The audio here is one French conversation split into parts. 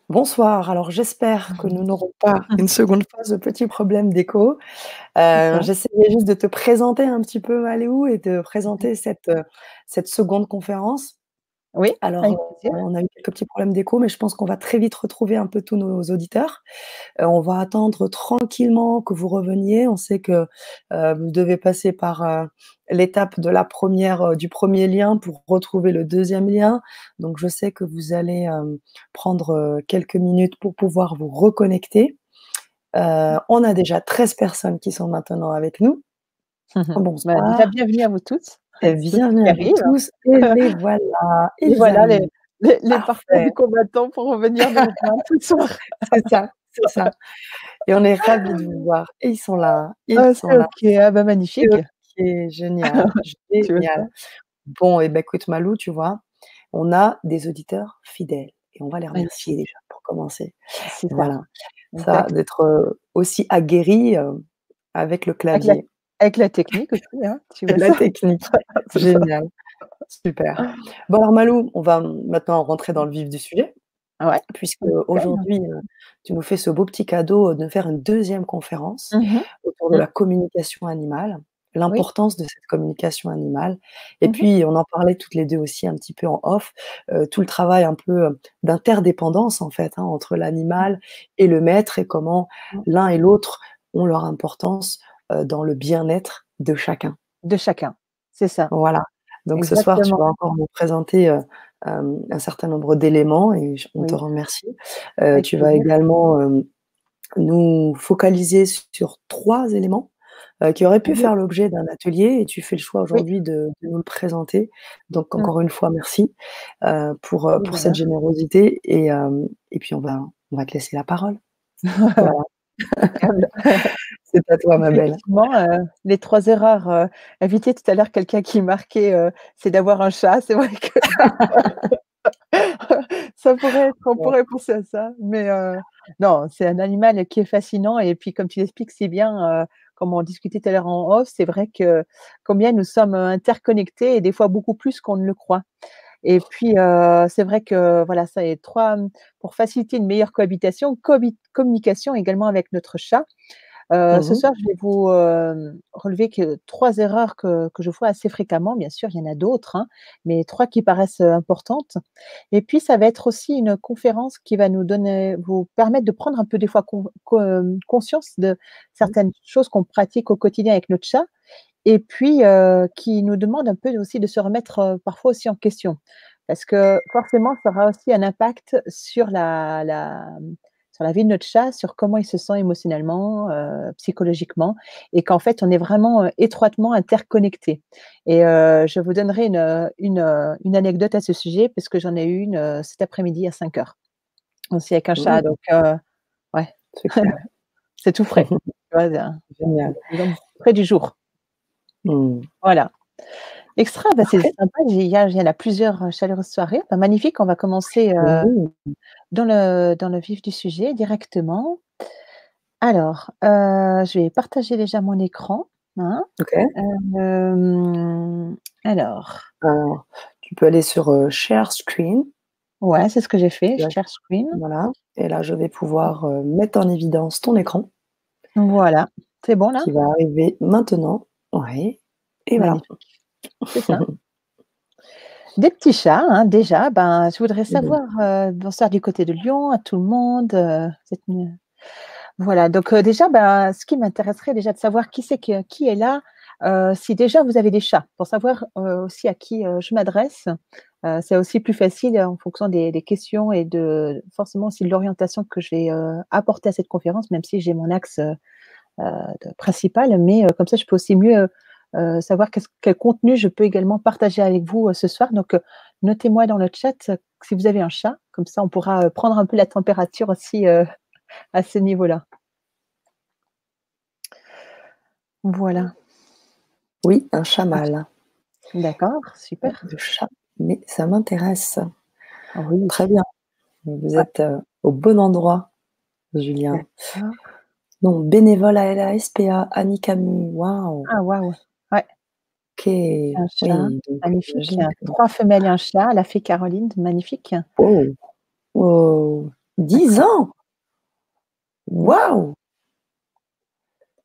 Bonsoir, alors j'espère que nous n'aurons pas Mmh. une seconde fois ce petit problème d'écho. C'est ça. J'essayais juste de te présenter un petit peu Malou et de Mmh. présenter cette seconde conférence. Oui, Alors, avec plaisir. on a eu quelques petits problèmes d'écho, mais je pense qu'on va très vite retrouver un peu tous nos auditeurs. On va attendre tranquillement que vous reveniez. On sait que, vous devez passer par, l'étape de la première, du premier lien pour retrouver le deuxième lien. Donc je sais que vous allez, prendre, quelques minutes pour pouvoir vous reconnecter. On a déjà 13 personnes qui sont maintenant avec nous. Bah, déjà Bonsoir bienvenue à vous tous, et ceux qui bienvenue à vous arrivent. tous et les voilà, Et ils voilà les arrivent. les les parfaits Parfait, du combattant pour revenir nous rejoindre ce soir. c'est ça, c'est ça et on est ravis de vous voir et ils sont là, ils Ah, sont c'est là. OK, ah bah, C'est magnifique. OK, génial, Tu veux ça? génial. Bon et bah, écoute Malou, tu vois, on a des auditeurs fidèles et on va les remercier Magnifique. déjà pour commencer. C'est ça, Voilà, ça exact. d'être, aussi aguerris, avec le Avec la clavier avec la technique aussi, hein, tu et vois la ça? technique. C'est ça. Génial, super. Bon alors Malou, on va maintenant rentrer dans le vif du sujet, Ouais, puisque nickel. aujourd'hui, tu nous fais ce beau petit cadeau, de faire une deuxième conférence Mmh mh. autour de Mmh. la communication animale, Oui. l'importance de cette communication animale et Mmh mh. puis on en parlait toutes les 2 aussi un petit peu en off, tout le travail un peu, d'interdépendance en fait, hein, entre l'animal et le maître et comment Mmh. l'un et l'autre ont leur importance, dans le bien-être de chacun. De chacun. C'est ça, Voilà, donc ce soir, tu exactement. vas encore nous présenter, un certain nombre d'éléments et on te Oui, remercie. avec Tu vas plaisir. également, nous focaliser sur 3 éléments, qui auraient pu Oui, faire l'objet d'un atelier et tu fais le choix oui. aujourd'hui de nous le présenter. Donc Mmh. encore une fois, merci, Et pour cette voilà. générosité et puis on va te laisser la parole. Voilà, Impeccable. c'est à toi ma belle. Effectivement, les 3 erreurs, évitées tout à l'heure, quelqu'un qui marquait, c'est d'avoir un chat. C'est vrai que des fois, ça pourrait être on Ouais. pourrait penser à ça, mais non, c'est un animal qui est fascinant et puis comme tu l'expliques si bien, comme on discutait tout à l'heure en off, c'est vrai que combien nous sommes, interconnectés et des fois beaucoup plus qu'on ne le croit et puis, c'est vrai que voilà, ça est 3 pour faciliter une meilleure cohabitation, communication également avec notre chat. Mmh Ce mh. soir, je vais vous, relever que 3 erreurs que je vois assez fréquemment. Bien sûr, il y en a d'autres, hein, mais 3 qui paraissent, importantes et puis ça va être aussi une conférence qui va vous permettre de prendre un peu des fois conscience de Mmh. certaines choses qu'on pratique au quotidien avec notre chat et puis, qui nous demande un peu aussi de se remettre, parfois aussi en question. Parce que forcément, ça aura aussi un impact sur sur la vie de notre chat, sur comment il se sent émotionnellement, psychologiquement et qu'en fait, on est vraiment, étroitement interconnectés et je vous donnerai une anecdote à ce sujet parce que j'en ai eu une, cet après-midi à 5 heures aussi avec un chat Mmh, donc ouais, super. c'est tout frais. Tu vois? Génial. L'exemple près du jour. Mmh. Voilà. Extra, bah, c'est Parfait. sympa, il y en a plusieurs, chaleureuses soirées. Bah, magnifique, on va commencer, Oui. dans le vif du sujet directement. Alors, je vais partager déjà mon écran, hein. OK. Hem, alors, Alors, tu peux aller sur, share screen. ouais, c'est ce que j'ai fait, Tu as share screen. Voilà et là, je vais pouvoir, mettre en évidence ton écran Voilà, c'est bon là? qui va arriver maintenant. Ouais et voilà. Magnifique, c'est ça. Des petits chats, hein, déjà, ben, je voudrais Mmh. savoir, bonsoir du côté de Lyon à tout le monde, cette voilà, donc déjà, ben, ce qui m'intéresserait déjà de savoir qui est là, si déjà vous avez des chats, pour savoir, aussi à qui, je m'adresse. C'est aussi plus facile en fonction des questions et de forcément aussi de l'orientation que je vais, apporter à cette conférence, même si j'ai mon axe, de principal, mais comme ça je peux aussi mieux, savoir quel contenu je peux également partager avec vous, ce soir. Donc, notez-moi dans le chat, si vous avez un chat, comme ça on pourra, prendre un peu la température aussi, à ce niveau-là. Voilà. Oui, un chat mâle. D'accord, super. Le chat, mais ça m'intéresse. Oui, Très bien. Vous ouais, êtes, au bon endroit, Julien. d'accord. Non, bénévole à la SPA, Annie Camus. Waouh! Ah waouh! Ouais, OK. un chat, Oui, donc magnifique. j'imagine que 3 femelles et un chat, la fée Caroline, magnifique. oh! Wow! 10 ans! Mmh. Waouh!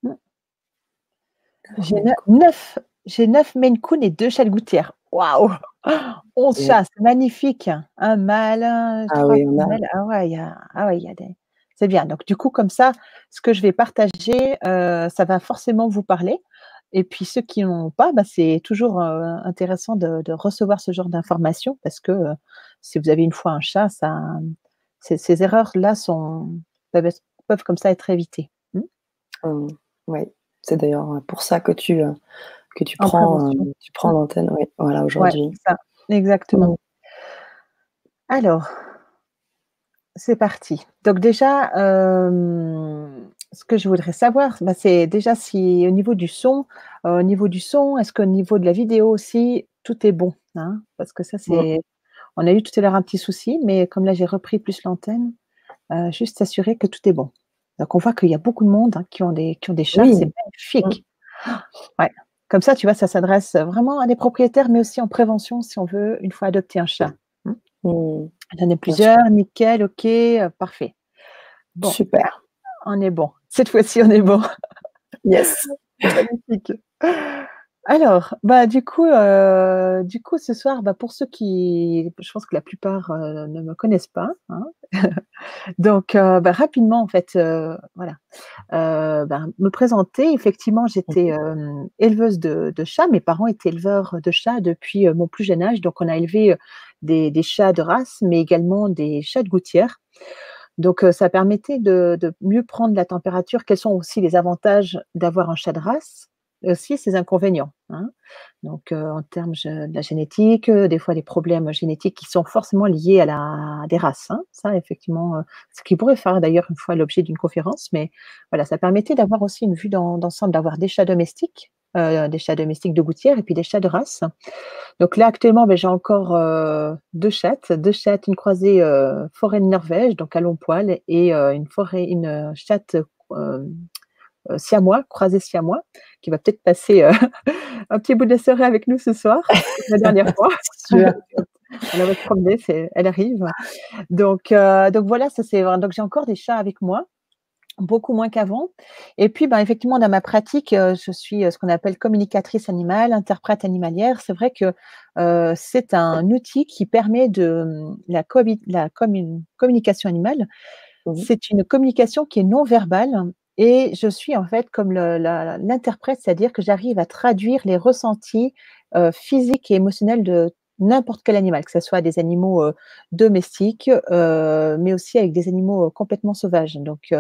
Mmh. J'ai 9 j'ai 9 Maine Coon et 2 chats de gouttière. Waouh! 11 Ouais. chats, c'est magnifique. Un mâle, Ah 3 oui, on a femelles. Ah ouais, il y a des c'est bien. Donc du coup, comme ça, ce que je vais partager, ça va forcément vous parler et puis ceux qui n'en ont pas, bah, c'est toujours, intéressant de recevoir ce genre d'informations parce que, si vous avez une fois un chat, ça ces erreurs-là peuvent comme ça être évitées. Mmh? mmh, ouais. C'est d'ailleurs, pour ça que En prévention. tu prends l'antenne, oui, voilà, Ouais, aujourd'hui. c'est ça, exactement. Mmh. Alors, c'est parti. Donc déjà, ce que je voudrais savoir, bah, c'est déjà si au niveau du son, est-ce qu'au niveau de la vidéo aussi, tout est bon, hein? Parce que ça, Mmh. on a eu tout à l'heure un petit souci, mais comme là, j'ai repris plus l'antenne, juste s'assurer que tout est bon. Donc on voit qu'il y a beaucoup de monde, hein, qui ont des chats, Oui. c'est Mmh. magnifique. Ouais. Comme ça, tu vois, ça s'adresse vraiment à des propriétaires, mais aussi en prévention si on veut une fois adopter un chat. Mmh. Mmh. J'en ai Bien sûr. plusieurs, nickel, OK, parfait. Bon, Super. on est bon. Cette fois-ci, on est bon. Yes. Magnifique. Alors, bah, du coup, ce soir, bah, pour ceux qui je pense que la plupart, ne me connaissent pas, hein. Donc, bah, rapidement, en fait, voilà, ben, me présenter. Effectivement, j'étais, Mmh. éleveuse de chats. Mes parents étaient éleveurs de chats depuis, mon plus jeune âge. Donc on a élevé, des chats de race, mais également des chats de gouttière. Donc, ça permettait de mieux prendre la température. Quels sont aussi les avantages d'avoir un chat de race? Et aussi ses inconvénients, hein. Donc, en termes de la génétique, des fois des problèmes génétiques qui sont forcément liés à des races, hein. Ça effectivement, ce qui pourrait faire d'ailleurs une fois l'objet d'une conférence, mais voilà, ça permettait d'avoir aussi une vue d'ensemble, d'avoir des chats domestiques de gouttière et puis des chats de race. Donc là, actuellement, beh, j'ai encore, 2 chattes, une croisée, forêt de Norvège, donc à long poil et une chatte, siamois, croisée siamois, qui va peut-être passer, un petit bout de la soirée avec nous ce soir, comme la dernière fois. C'est sûr. Elle va se promener, elle arrive. Donc voilà, ça c'est vrai donc j'ai encore des chats avec moi. Beaucoup moins qu'avant et puis, ben, effectivement, dans ma pratique, je suis, ce qu'on appelle communicatrice animale, interprète animalière. C'est vrai que, c'est un outil qui permet la communication animale. Mmh mh. C'est une communication qui est non verbale et je suis, en fait, comme l'interprète, c'est-à-dire que j'arrive à traduire les ressentis, physiques et émotionnels de n'importe quel animal, que ça soit des animaux, domestiques, mais aussi avec des animaux, complètement sauvages. Donc,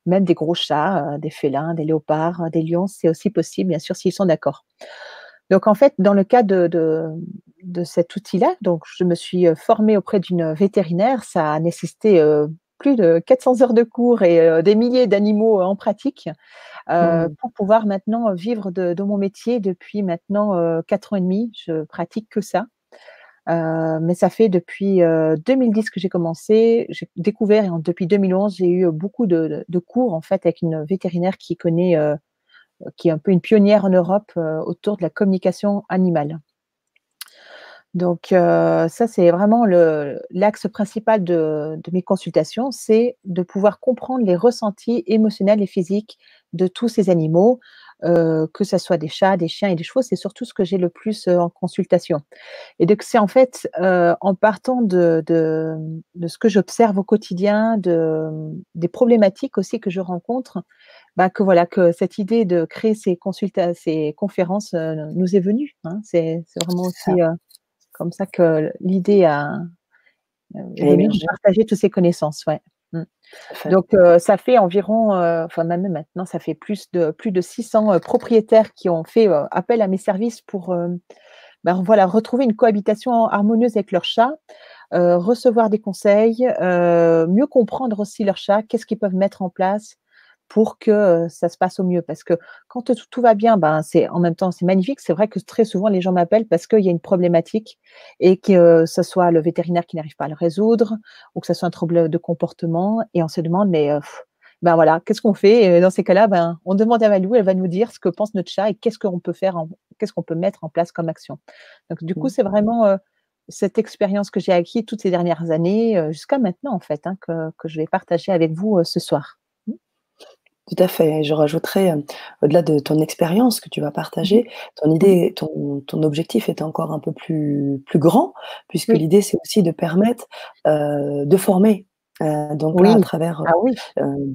même des gros chats, des félins, des léopards, des lions, c'est aussi possible, bien sûr, s'ils sont d'accord. Donc en fait, dans le cas de cet outil-là, donc je me suis, formée auprès d'une vétérinaire. Ça a nécessité, plus de 400 heures de cours et des milliers d'animaux, en pratique, Mmh. pour pouvoir maintenant vivre de mon métier depuis maintenant, 4 ans et demi. Je pratique que ça. Mais ça fait depuis, 2010 que j'ai commencé. J'ai découvert et depuis 2011, j'ai eu beaucoup de cours en fait avec une vétérinaire qui est un peu une pionnière en Europe, autour de la communication animale. Donc, ça, c'est vraiment l'axe principal de mes consultations, c'est de pouvoir comprendre les ressentis émotionnels et physiques de tous ces animaux, que ça soit des chats, des chiens et des chevaux. C'est surtout ce que j'ai le plus, en consultation et donc c'est en fait, en partant de ce que j'observe au quotidien, des problématiques aussi que je rencontre, bah, que voilà, que cette idée de créer ces conférences, nous est venue, hein. C'est vraiment C'est ça. aussi, comme ça que l'idée est À venue de émerger, partager toutes ces connaissances, ouais. Mmh. tout à fait. Donc ça fait environ, enfin même maintenant, ça fait plus de 600, propriétaires qui ont fait, appel à mes services pour, ben, voilà, retrouver une cohabitation harmonieuse avec leur chat, recevoir des conseils, mieux comprendre aussi leur chat, qu'est-ce qu'ils peuvent mettre en place pour que, ça se passe au mieux. Parce que quand tout va bien, ben, c'est en même temps, c'est magnifique. C'est vrai que très souvent, les gens m'appellent parce qu'il y a une problématique et que ce soit le vétérinaire qui n'arrive pas à le résoudre ou que ce soit un trouble de comportement et on se demande: «Mais, ben, voilà, qu'est-ce qu'on fait?» Et dans ces cas-là, ben, on demande à Valou, elle va nous dire ce que pense notre chat et qu'est-ce qu'on peut mettre en place comme action. Donc du coup, Mmh. c'est vraiment, cette expérience que j'ai acquise toutes ces dernières années, jusqu'à maintenant en fait, hein, que je vais partager avec vous, ce soir. Mmh. Tout à fait et je rajouterais, au-delà de ton expérience que tu vas Mmh mh. partager, ton Mmh. idée, ton objectif est encore un peu plus grand, puisque Oui, l'idée, c'est aussi de permettre, de former. Donc là, à oui. travers, Ah oui.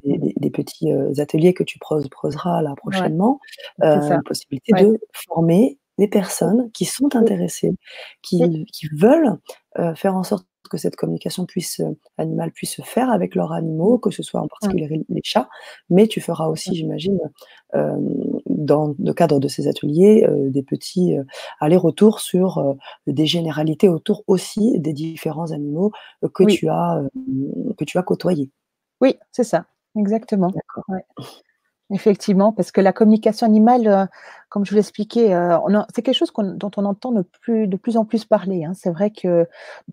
des Mmh. des petits, ateliers que tu proposeras là Ouais, prochainement, c'est ça. possibilité Ouais. de former des Oui, personnes qui sont oui, intéressées, oui, qui veulent, faire en sorte que cette communication animale puisse se faire avec leurs mmh, animaux, que ce soit en mmh, particulier les chats, mais tu feras c'est ça. aussi, j'imagine, dans le cadre de ces ateliers, des petits, allers-retours sur, des généralités autour aussi des différents animaux, Oui, que tu as côtoyés. oui, c'est ça, exactement. D'accord. Ouais, effectivement, parce que la communication animale, comme je vous l'expliquais, c'est quelque chose dont on entend de plus en plus parler, hein. C'est vrai que,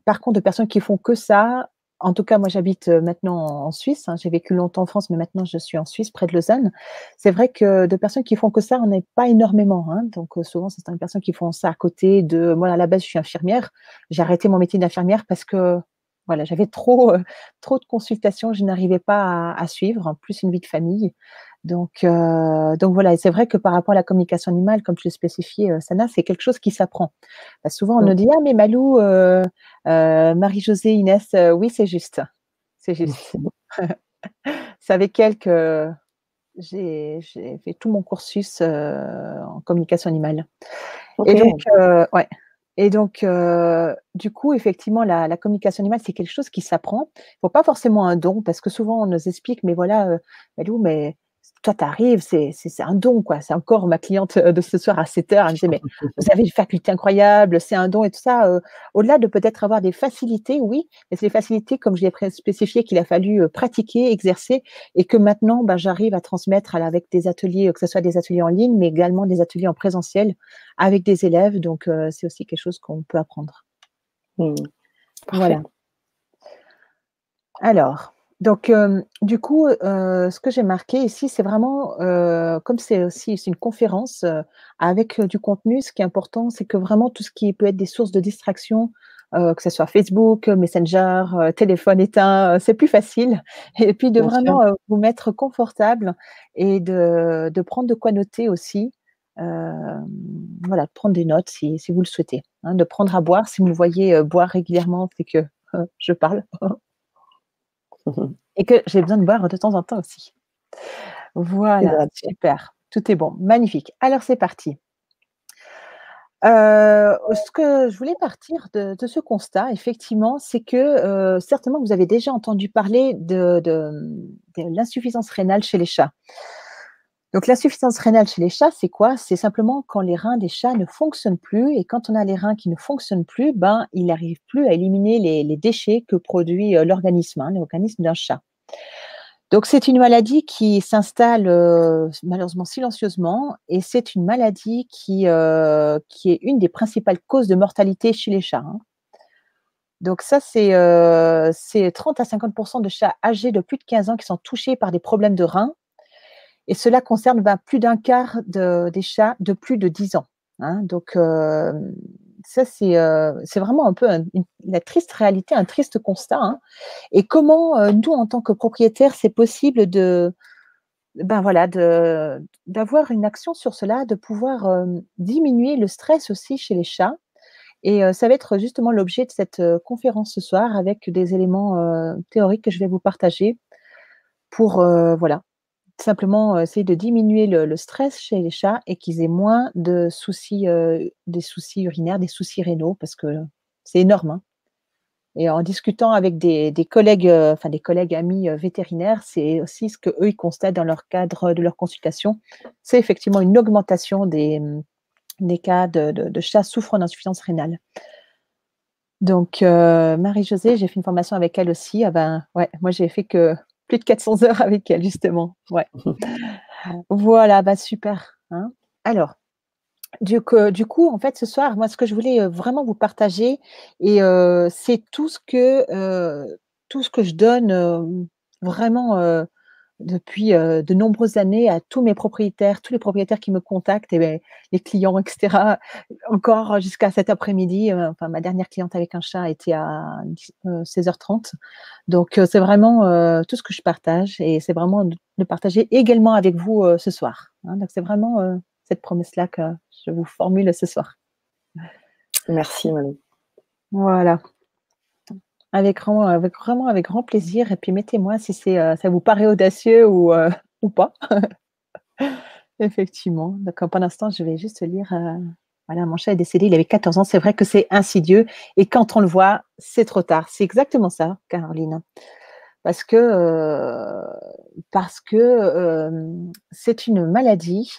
par contre, de personnes qui font que ça, en tout cas, moi, j'habite, maintenant en Suisse, hein. J'ai vécu longtemps en France, mais maintenant je suis en Suisse, près de Lausanne. C'est vrai que de personnes qui font que ça, on n'est pas énormément, hein. Donc, souvent, c'est certaines personnes qui font ça à côté de moi, à la base, je suis infirmière. J'ai arrêté mon métier d'infirmière parce que, voilà, j'avais trop de consultations, je n'arrivais pas à suivre, en plus une vie de famille. Donc voilà, et c'est vrai que par rapport à la communication animale, comme tu le spécifiais, Sana, c'est quelque chose qui s'apprend. Souvent on nous Mmh. dit: «Ah mais Malou, Marie-Josée, Inès», oui c'est juste, c'est juste. C'est avec elle que j'ai fait tout mon cursus, en communication animale. Et donc OK. ouais, et donc du coup effectivement la communication animale, c'est quelque chose qui s'apprend. Il faut pas forcément un don parce que souvent on nous explique: «Mais voilà, Malou, mais toi tu arrives, c'est un don quoi». C'est encore ma cliente, de ce soir à 7 heures, elle me disait: «Mais vous avez une faculté incroyable, c'est un don et tout ça», au-delà de peut-être avoir des facilités, oui, mais c'est des facilités comme je l'ai spécifié qu'il a fallu, pratiquer, exercer et que maintenant, bah, j'arrive à transmettre avec des ateliers, que ce soit des ateliers en ligne, mais également des ateliers en présentiel avec des élèves, donc c'est aussi quelque chose qu'on peut apprendre. Mmh. Voilà. Parfait. Alors, donc du coup, ce que j'ai marqué ici, c'est vraiment, comme c'est une conférence, avec, du contenu, ce qui est important, c'est que vraiment tout ce qui peut être des sources de distraction, que ce soit Facebook, Messenger, téléphone éteint, c'est plus facile et puis de Bien sûr. vraiment, vous mettre confortable et de prendre de quoi noter aussi. Voilà, de prendre des notes si vous le souhaitez, hein, de prendre à boire. Si vous me voyez, boire régulièrement, c'est que, je parle. Et que j'ai besoin de boire de temps en temps aussi. Voilà, Hydraté. super, tout est bon, magnifique. Alors c'est parti. Ce que je voulais partir de ce constat, effectivement, c'est que, certainement vous avez déjà entendu parler de l'insuffisance rénale chez les chats. Donc l'insuffisance rénale chez les chats, c'est quoi? C'est simplement quand les reins des chats ne fonctionnent plus et quand on a les reins qui ne fonctionnent plus, ben, il n'arrive plus à éliminer les déchets que produit, l'organisme, hein, l'organisme d'un chat. Donc c'est une maladie qui s'installe, malheureusement silencieusement et c'est une maladie qui est une des principales causes de mortalité chez les chats, hein. Donc ça, c'est 30 à 50 de chats âgés de plus de 15 ans qui sont touchés par des problèmes de reins et cela concerne, ben, plus d'un quart des chats de plus de 10 ans, hein. Donc ça, c'est vraiment un peu la triste réalité, un triste constat, hein. Et comment, nous, en tant que propriétaires, c'est possible ben, voilà, d'avoir une action sur cela, de pouvoir, diminuer le stress aussi chez les chats et ça va être justement l'objet de cette, conférence ce soir avec des éléments, théoriques que je vais vous partager pour, voilà, simplement, essayer de diminuer le stress chez les chats et qu'ils aient moins de soucis, des soucis urinaires, des soucis rénaux parce que c'est énorme, hein. Et en discutant avec des collègues, enfin des collègues amis, vétérinaires, c'est aussi ce qu'eux, ils constatent dans leur cadre de leur consultation. C'est effectivement une augmentation des cas de chats souffrant d'insuffisance rénale. Donc Marie-Josée, j'ai fait une formation avec elle aussi. Ah ben, ouais, moi j'ai fait que plus de 400 heures avec elle justement, ouais. Voilà, bah super, hein. Alors, du coup, en fait, ce soir, moi, ce que je voulais, vraiment vous partager et c'est tout ce que je donne, vraiment, depuis de nombreuses années à tous les propriétaires qui me contactent, et ben, les clients, etc. Encore jusqu'à cet après-midi, enfin, ma dernière cliente avec un chat était à 16h30. Donc, c'est vraiment tout ce que je partage, et c'est vraiment de partager également avec vous ce soir. Hein. Donc, c'est vraiment cette promesse-là que je vous formule ce soir. Merci, Manon. Voilà. Avec grand plaisir. Et puis, mettez-moi si ça vous paraît audacieux ou pas. Effectivement. Donc, pour l'instant, je vais juste lire. Voilà, mon chat est décédé, il avait 14 ans. C'est vrai que c'est insidieux. Et quand on le voit, c'est trop tard. C'est exactement ça, Caroline. Parce que, c'est une maladie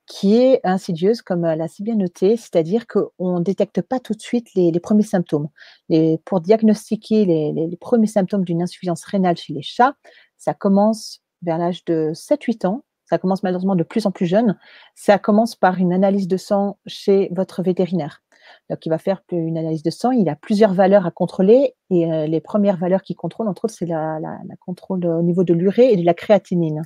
qui est insidieuse, comme elle a si bien noté, c'est-à-dire qu'on ne détecte pas tout de suite les premiers symptômes. Pour diagnostiquer les premiers symptômes d'une insuffisance rénale chez les chats, ça commence vers l'âge de 7-8 ans. Ça commence malheureusement de plus en plus jeune. Ça commence par une analyse de sang chez votre vétérinaire. Donc, il va faire une analyse de sang. Il a plusieurs valeurs à contrôler. Et les premières valeurs qu'il contrôle, entre autres, c'est la contrôle au niveau de l'urée et de la créatinine.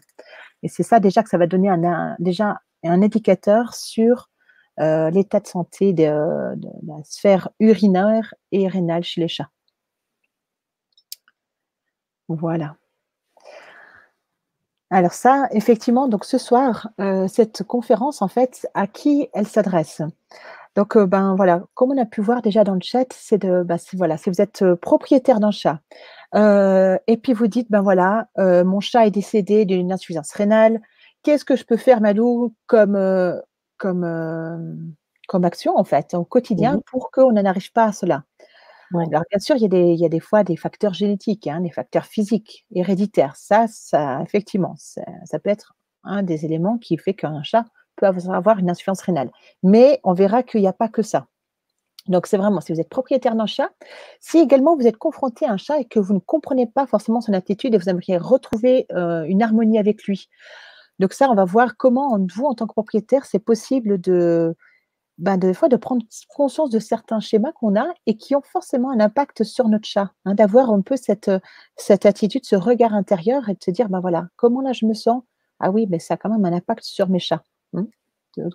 Et c'est ça déjà que ça va donner déjà un indicateur sur l'état de santé de la sphère urinaire et rénale chez les chats. Voilà. Alors ça, effectivement, donc ce soir, cette conférence, en fait, à qui elle s'adresse? Donc, ben voilà, comme on a pu voir déjà dans le chat, voilà, si vous êtes propriétaire d'un chat, et puis vous dites, ben voilà, mon chat est décédé d'une insuffisance rénale. Qu'est-ce que je peux faire, Malou, comme, comme action, en fait, au quotidien Mhm. pour qu'on n'en arrive pas à cela? Ouais. Alors, bien sûr, il y a des fois des facteurs génétiques, hein, des facteurs physiques, héréditaires. Ça, effectivement, ça peut être un des éléments qui fait qu'un chat peut avoir une insuffisance rénale. Mais on verra qu'il n'y a pas que ça. Donc, c'est vraiment, si vous êtes propriétaire d'un chat, si également vous êtes confronté à un chat et que vous ne comprenez pas forcément son attitude et vous aimeriez retrouver une harmonie avec lui. Donc ça, on va voir comment, vous, en tant que propriétaire, c'est possible des fois de prendre conscience de certains schémas qu'on a et qui ont forcément un impact sur notre chat. Hein, d'avoir un peu cette attitude, ce regard intérieur et de se dire, ben voilà, comment là je me sens? Ah oui, mais ça a quand même un impact sur mes chats. Hein.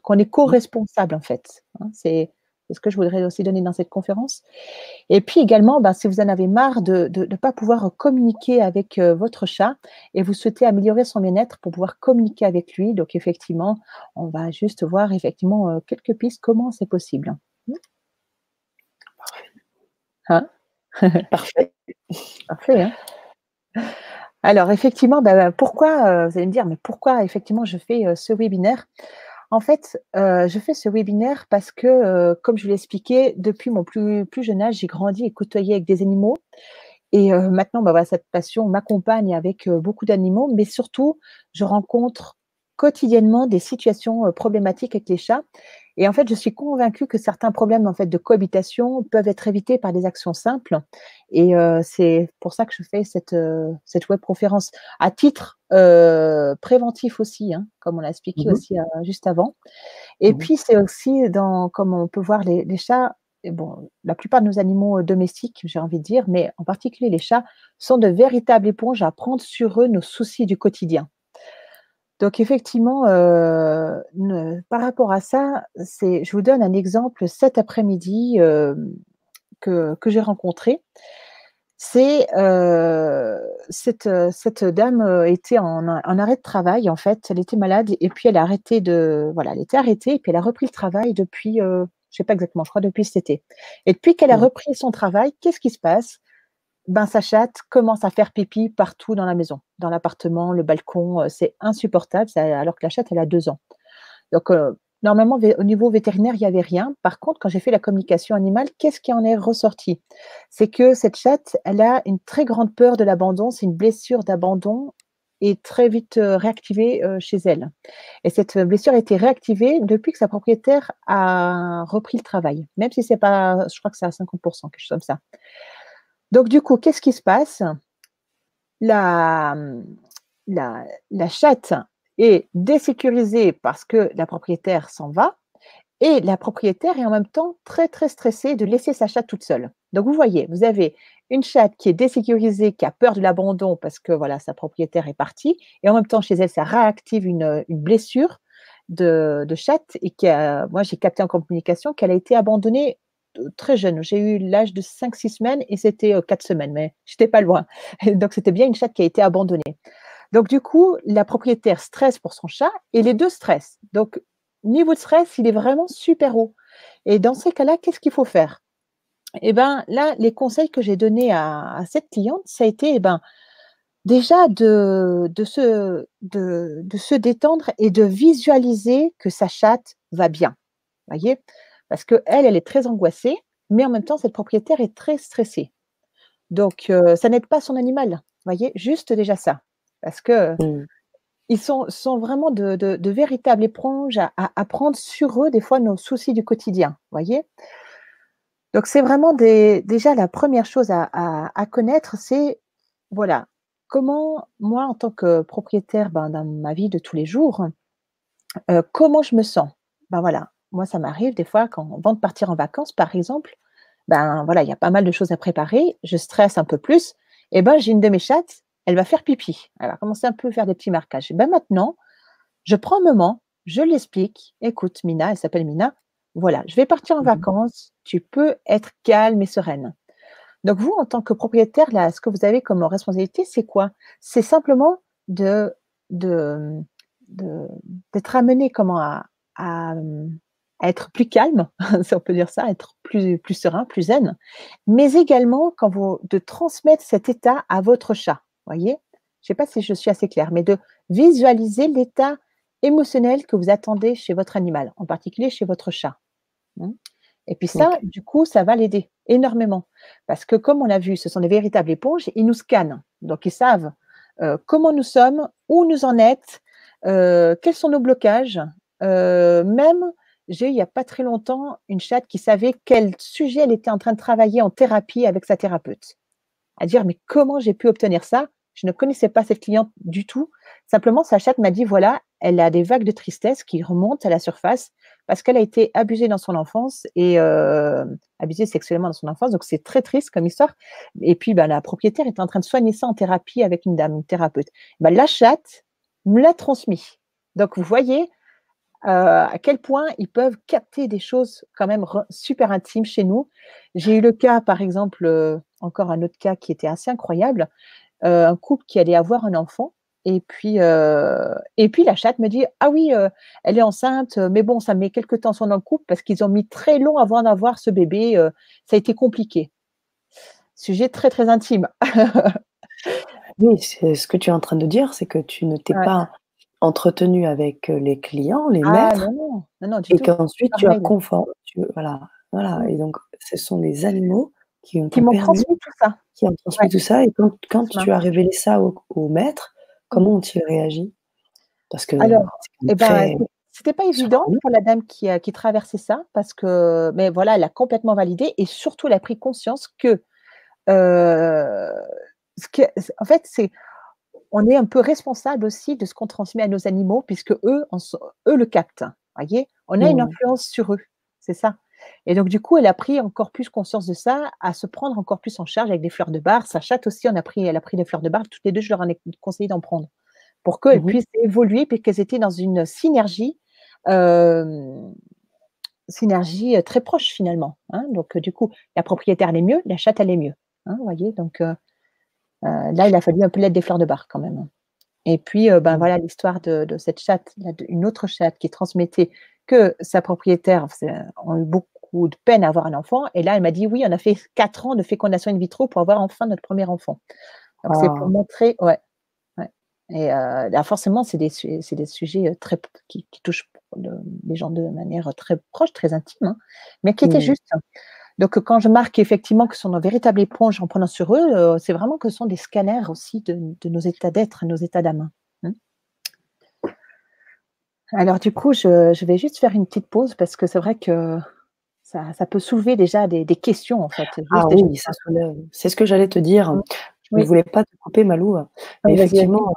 Qu'on est co-responsable en fait. Hein, c'est ce que je voudrais aussi donner dans cette conférence. Et puis également, si vous en avez marre de ne pas pouvoir communiquer avec votre chat et vous souhaitez améliorer son bien-être pour pouvoir communiquer avec lui, donc effectivement, on va juste voir effectivement quelques pistes, comment c'est possible. Hein? Parfait. Parfait, hein? Alors effectivement, pourquoi, vous allez me dire, mais pourquoi effectivement je fais ce webinaire? En fait, je fais ce webinaire parce que, comme je vous l'ai expliqué, depuis mon plus jeune âge, j'ai grandi et côtoyé avec des animaux. Et maintenant, voilà, cette passion m'accompagne avec beaucoup d'animaux, mais surtout, je rencontre quotidiennement des situations problématiques avec les chats. Et en fait, je suis convaincue que certains problèmes en fait, de cohabitation peuvent être évités par des actions simples. Et c'est pour ça que je fais cette webconférence à titre préventif aussi, hein, comme on l'a expliqué Mhm. aussi juste avant. Et Mhm. puis, c'est aussi comme on peut voir les chats, et bon, la plupart de nos animaux domestiques, j'ai envie de dire, mais en particulier les chats, sont de véritables éponges à prendre sur eux nos soucis du quotidien. Donc effectivement, par rapport à ça, je vous donne un exemple cet après-midi que j'ai rencontré. C'est cette dame était en arrêt de travail en fait. Elle était malade et puis elle était arrêtée et puis elle a repris le travail depuis, je sais pas exactement, je crois depuis cet été. Et depuis qu'elle a Mhm. repris son travail, qu'est-ce qui se passe? Ben, sa chatte commence à faire pipi partout dans la maison, dans l'appartement, le balcon, c'est insupportable, alors que la chatte, elle a 2 ans. Donc, normalement, au niveau vétérinaire, il y avait rien. Par contre, quand j'ai fait la communication animale, qu'est-ce qui en est ressorti? C'est que cette chatte, elle a une très grande peur de l'abandon. C'est une blessure d'abandon et très vite réactivée chez elle. Et cette blessure a été réactivée depuis que sa propriétaire a repris le travail, même si c'est pas, je crois que c'est à 50%, quelque chose comme ça. Donc, du coup, qu'est-ce qui se passe? La, la chatte est désécurisée parce que la propriétaire s'en va Et la propriétaire est en même temps très, très stressée de laisser sa chatte toute seule. Donc, vous voyez, vous avez une chatte qui est désécurisée, qui a peur de l'abandon parce que voilà, sa propriétaire est partie. Et en même temps, chez elle, ça réactive une blessure de chatte. Et moi, j'ai capté en communication qu'elle a été abandonnée très jeune. J'ai eu l'âge de 5-6 semaines et c'était 4 semaines, mais j'étais pas loin. Donc, c'était bien une chatte qui a été abandonnée. Donc, du coup, la propriétaire stresse pour son chat et les deux stressent. Donc, niveau de stress, il est vraiment super haut. Et dans ces cas-là, qu'est-ce qu'il faut faire? Eh bien, là, les conseils que j'ai donnés à cette cliente, ça a été, déjà de se détendre et de visualiser que sa chatte va bien. Voyez? Parce qu'elle, elle est très angoissée, mais en même temps, cette propriétaire est très stressée. Donc, ça n'aide pas son animal. Voyez? Juste déjà ça. Parce que Mmh. ils sont vraiment de véritables éponges à prendre sur eux, des fois, nos soucis du quotidien, voyez? Donc c'est vraiment déjà la première chose à connaître, c'est, voilà, comment moi, en tant que propriétaire, dans ma vie de tous les jours, comment je me sens? Ben, voilà, moi, ça m'arrive des fois quand avant de partir en vacances, par exemple, ben, voilà, il y a pas mal de choses à préparer, je stresse un peu plus et ben, j'ai une de mes chattes, elle va faire pipi. Elle va commencer un peu à faire des petits marquages. Et ben, maintenant, je prends un moment, je l'explique. Écoute, Mina, elle s'appelle Mina. Voilà, je vais partir en Mmh. vacances. Tu peux être calme et sereine. Donc, vous, en tant que propriétaire, là, ce que vous avez comme responsabilité, c'est quoi? C'est simplement de, de- d'être amené comment à, à être plus calme, si on peut dire ça, être plus serein, plus zen, mais également de transmettre cet état à votre chat. Voyez? Je ne sais pas si je suis assez claire, mais de visualiser l'état émotionnel que vous attendez chez votre animal, en particulier chez votre chat. Mmh. Et puis ça, OK. du coup, ça va l'aider énormément. Parce que comme on l'a vu, ce sont des véritables éponges, ils nous scannent. Donc ils savent comment nous sommes, où nous en êtes, quels sont nos blocages. Même, j'ai eu il n'y a pas très longtemps une chatte qui savait quel sujet elle était en train de travailler en thérapie avec sa thérapeute. À dire, mais comment j'ai pu obtenir ça? Je ne connaissais pas cette cliente du tout. Simplement, sa chatte m'a dit, voilà, elle a des vagues de tristesse qui remontent à la surface parce qu'elle a été abusée dans son enfance et abusée sexuellement dans son enfance. Donc, c'est très triste comme histoire. Et puis, la propriétaire était en train de soigner ça en thérapie avec une dame, une thérapeute. La chatte me l'a transmis. Donc, vous voyez à quel point ils peuvent capter des choses quand même super intimes chez nous. J'ai eu le cas, par exemple, encore un autre cas qui était assez incroyable, un couple qui allait avoir un enfant et puis la chatte me dit: «Ah oui, elle est enceinte, mais bon, ça met quelque temps dans le couple parce qu'ils ont mis très long avant d'avoir ce bébé, ça a été compliqué». Sujet très, très intime. Oui, c'est ce que tu es en train de dire, c'est que tu ne t'es Ouais. pas entretenue avec, les clients, les Ah maîtres non, non, non, non, du et tout. qu'ensuite Par tu as mail. voilà, voilà Mmh. et donc ce sont les animaux qui Qui t'ont m'ont permis, transmis tout ça. qui ont Ouais, transmis tout ça et quand ça tu as marche. révélé ça aux maîtres, Mmh. comment ont-ils réagi? Parce que Alors, c'est quand même eh ben, très c'était pas évident surprenant. pour la dame qui traversait ça parce que mais voilà, elle a complètement validé et surtout elle a pris conscience que, heu, ce que en fait, c'est on est un peu responsable aussi de ce qu'on transmet à nos animaux puisque eux le captent, voyez? On a une Mmh. influence sur eux, c'est ça et donc du coup, elle a pris encore plus conscience de ça, à se prendre encore plus en charge avec des fleurs de bar. Sa chatte aussi, elle a pris des fleurs de bar. Toutes les 2, je leur en ai conseillé d'en prendre. Pour qu'elles Mmh mh. puissent évoluer puis qu'elles étaient dans une synergie, hem, très proche finalement, hein. Donc du coup, la propriétaire allait mieux, la chatte allait mieux, hein, vous voyez? Donc là, il a fallu un peu l'aide des fleurs de bar quand même, hein. Et puis, Mmh. voilà l'histoire de cette chatte, là, une autre chatte qui transmettait que sa propriétaire ont eu beaucoup de peine à avoir un enfant et là, elle m'a dit: «Oui, on a fait 4 ans de fécondation in vitro pour avoir enfin notre premier enfant». Donc c'est pour Ah, montrer ouais. Ouais et là forcément c'est des sujets, très p qui touchent les gens de manière très proche, très intime, hein, mais qui étaient mmh. justes. Donc quand je marque effectivement que ce sont nos véritables éponges en prenant sur eux, c'est vraiment que ce sont des scanners aussi de nos états d'être, nos états d'âme. Mmh. Alors du coup, je vais juste faire une petite pause parce que c'est vrai que ça peut soulever déjà des questions en fait, Ah juste déjà oui, ça ça. soulève c'est ce que j'allais te dire. Mmh. Je ne Oui. voulais pas te couper Malou, mais Vas-y, vas-y. effectivement,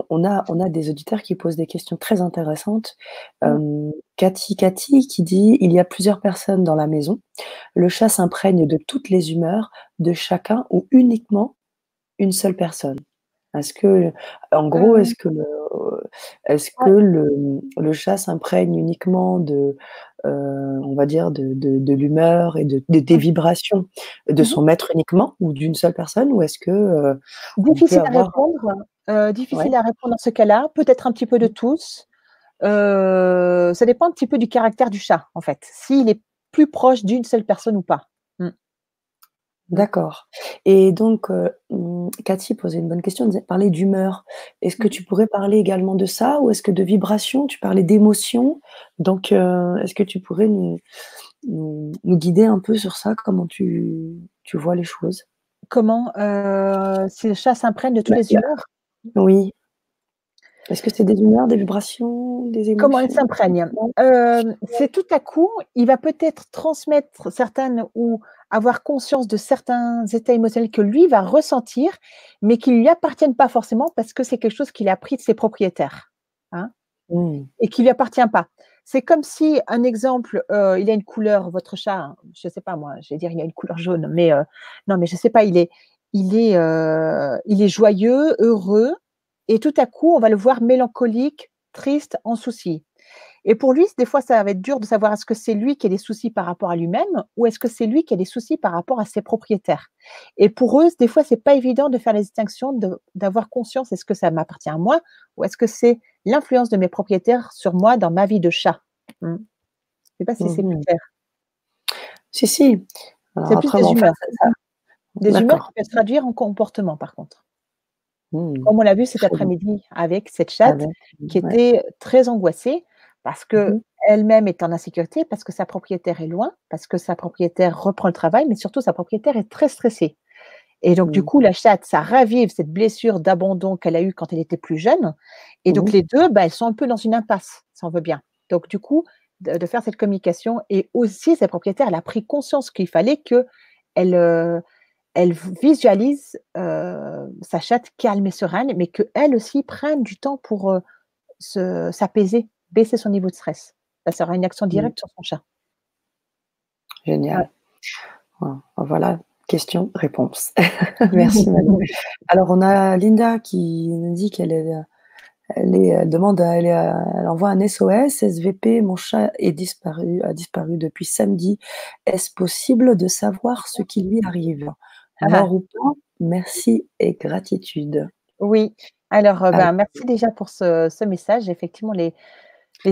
on a des auditeurs qui posent des questions très intéressantes. Mmh. Cathy qui dit: «Il y a plusieurs personnes dans la maison. Le chat s'imprègne de toutes les humeurs de chacun ou uniquement une seule personne?» Est-ce que en gros, Heu, est-ce que ouais. le chat s'imprègne uniquement on va dire de l'humeur et des Mmh. vibrations de Mmh. son maître uniquement ou d'une seule personne? Ou est-ce que, on peut Difficile à avoir répondre, ouais? difficile à répondre dans ce cas-là, peut-être un petit peu de Mmh. tous. Ça dépend un petit peu du caractère du chat, en fait, s'il est plus proche d'une seule personne ou pas. Mmh, mmh. D'accord et donc, Cathy posait une bonne question, elle disait parlait d'humeur. Est-ce que Mmh. tu pourrais parler également de ça? Ou est-ce que de vibrations? Tu parlais d'émotions, donc, est-ce que tu pourrais nous guider un peu sur ça? Comment tu vois les choses? Comment? Si le chat s'imprègne de toutes Bah, les humeurs? oui. Est-ce que c'est des humeurs, des vibrations, des Comment il émotions? s'imprègne? C'est tout à coup, il va peut-être transmettre certaines ou avoir conscience de certains états émotionnels que lui va ressentir, mais qui lui appartiennent pas forcément parce que c'est quelque chose qu'il a appris de ses propriétaires, hein, Mmh. et qui lui appartient pas. C'est comme si, un exemple, il a une couleur, votre chat, hein, je sais pas moi, je vais dire il a une couleur jaune, mais non, mais je sais pas, il est joyeux, heureux et tout à coup, on va le voir mélancolique, triste, en souci. Et pour lui, des fois, ça va être dur de savoir est-ce que c'est lui qui a des soucis par rapport à lui-même ou est-ce que c'est lui qui a des soucis par rapport à ses propriétaires. Et pour eux, des fois, c'est pas évident de faire les distinctions, d'avoir conscience, est-ce que ça m'appartient à moi ou est-ce que c'est l'influence de mes propriétaires sur moi dans ma vie de chat. Je ne sais pas si c'est Mmh plus mh. clair. Si, si. Alors C'est plus après, des bon, enfin, humeurs. ça Des humeurs d'accord. qui peuvent se traduire en comportement, par contre. Mmh. Comme on l'a vu cet Très bien. après-midi avec cette chatte Avec qui ouais. était très angoissée parce Mmh mh. qu'elle-même est en insécurité, parce que sa propriétaire est loin, parce que sa propriétaire reprend le travail, mais surtout sa propriétaire est très stressée. Et donc du Mmh. coup, la chatte, ça ravive cette blessure d'abandon qu'elle a eue quand elle était plus jeune et Mmh donc mh. les 2, bah, elles sont un peu dans une impasse, si on veut bien. Donc du coup, de faire cette communication et aussi sa propriétaire, elle a pris conscience qu'il fallait qu'elle, elle visualise, sa chatte calme et sereine, mais qu'elle aussi prenne du temps pour, se s'apaiser, baisser son niveau de stress. Ça aura une action Mmh. directe sur son chat. Ouais. Génial. Voilà, question, réponse. Merci Manu. Alors on a Linda qui nous dit elle demande elle envoie un SOS: «SVP, mon chat a disparu depuis samedi. Est-ce possible de savoir ce qui lui arrive? Ah ah. Mort ou pas? Merci et gratitude». Oui, alors, Alors merci déjà pour ce message. Effectivement, les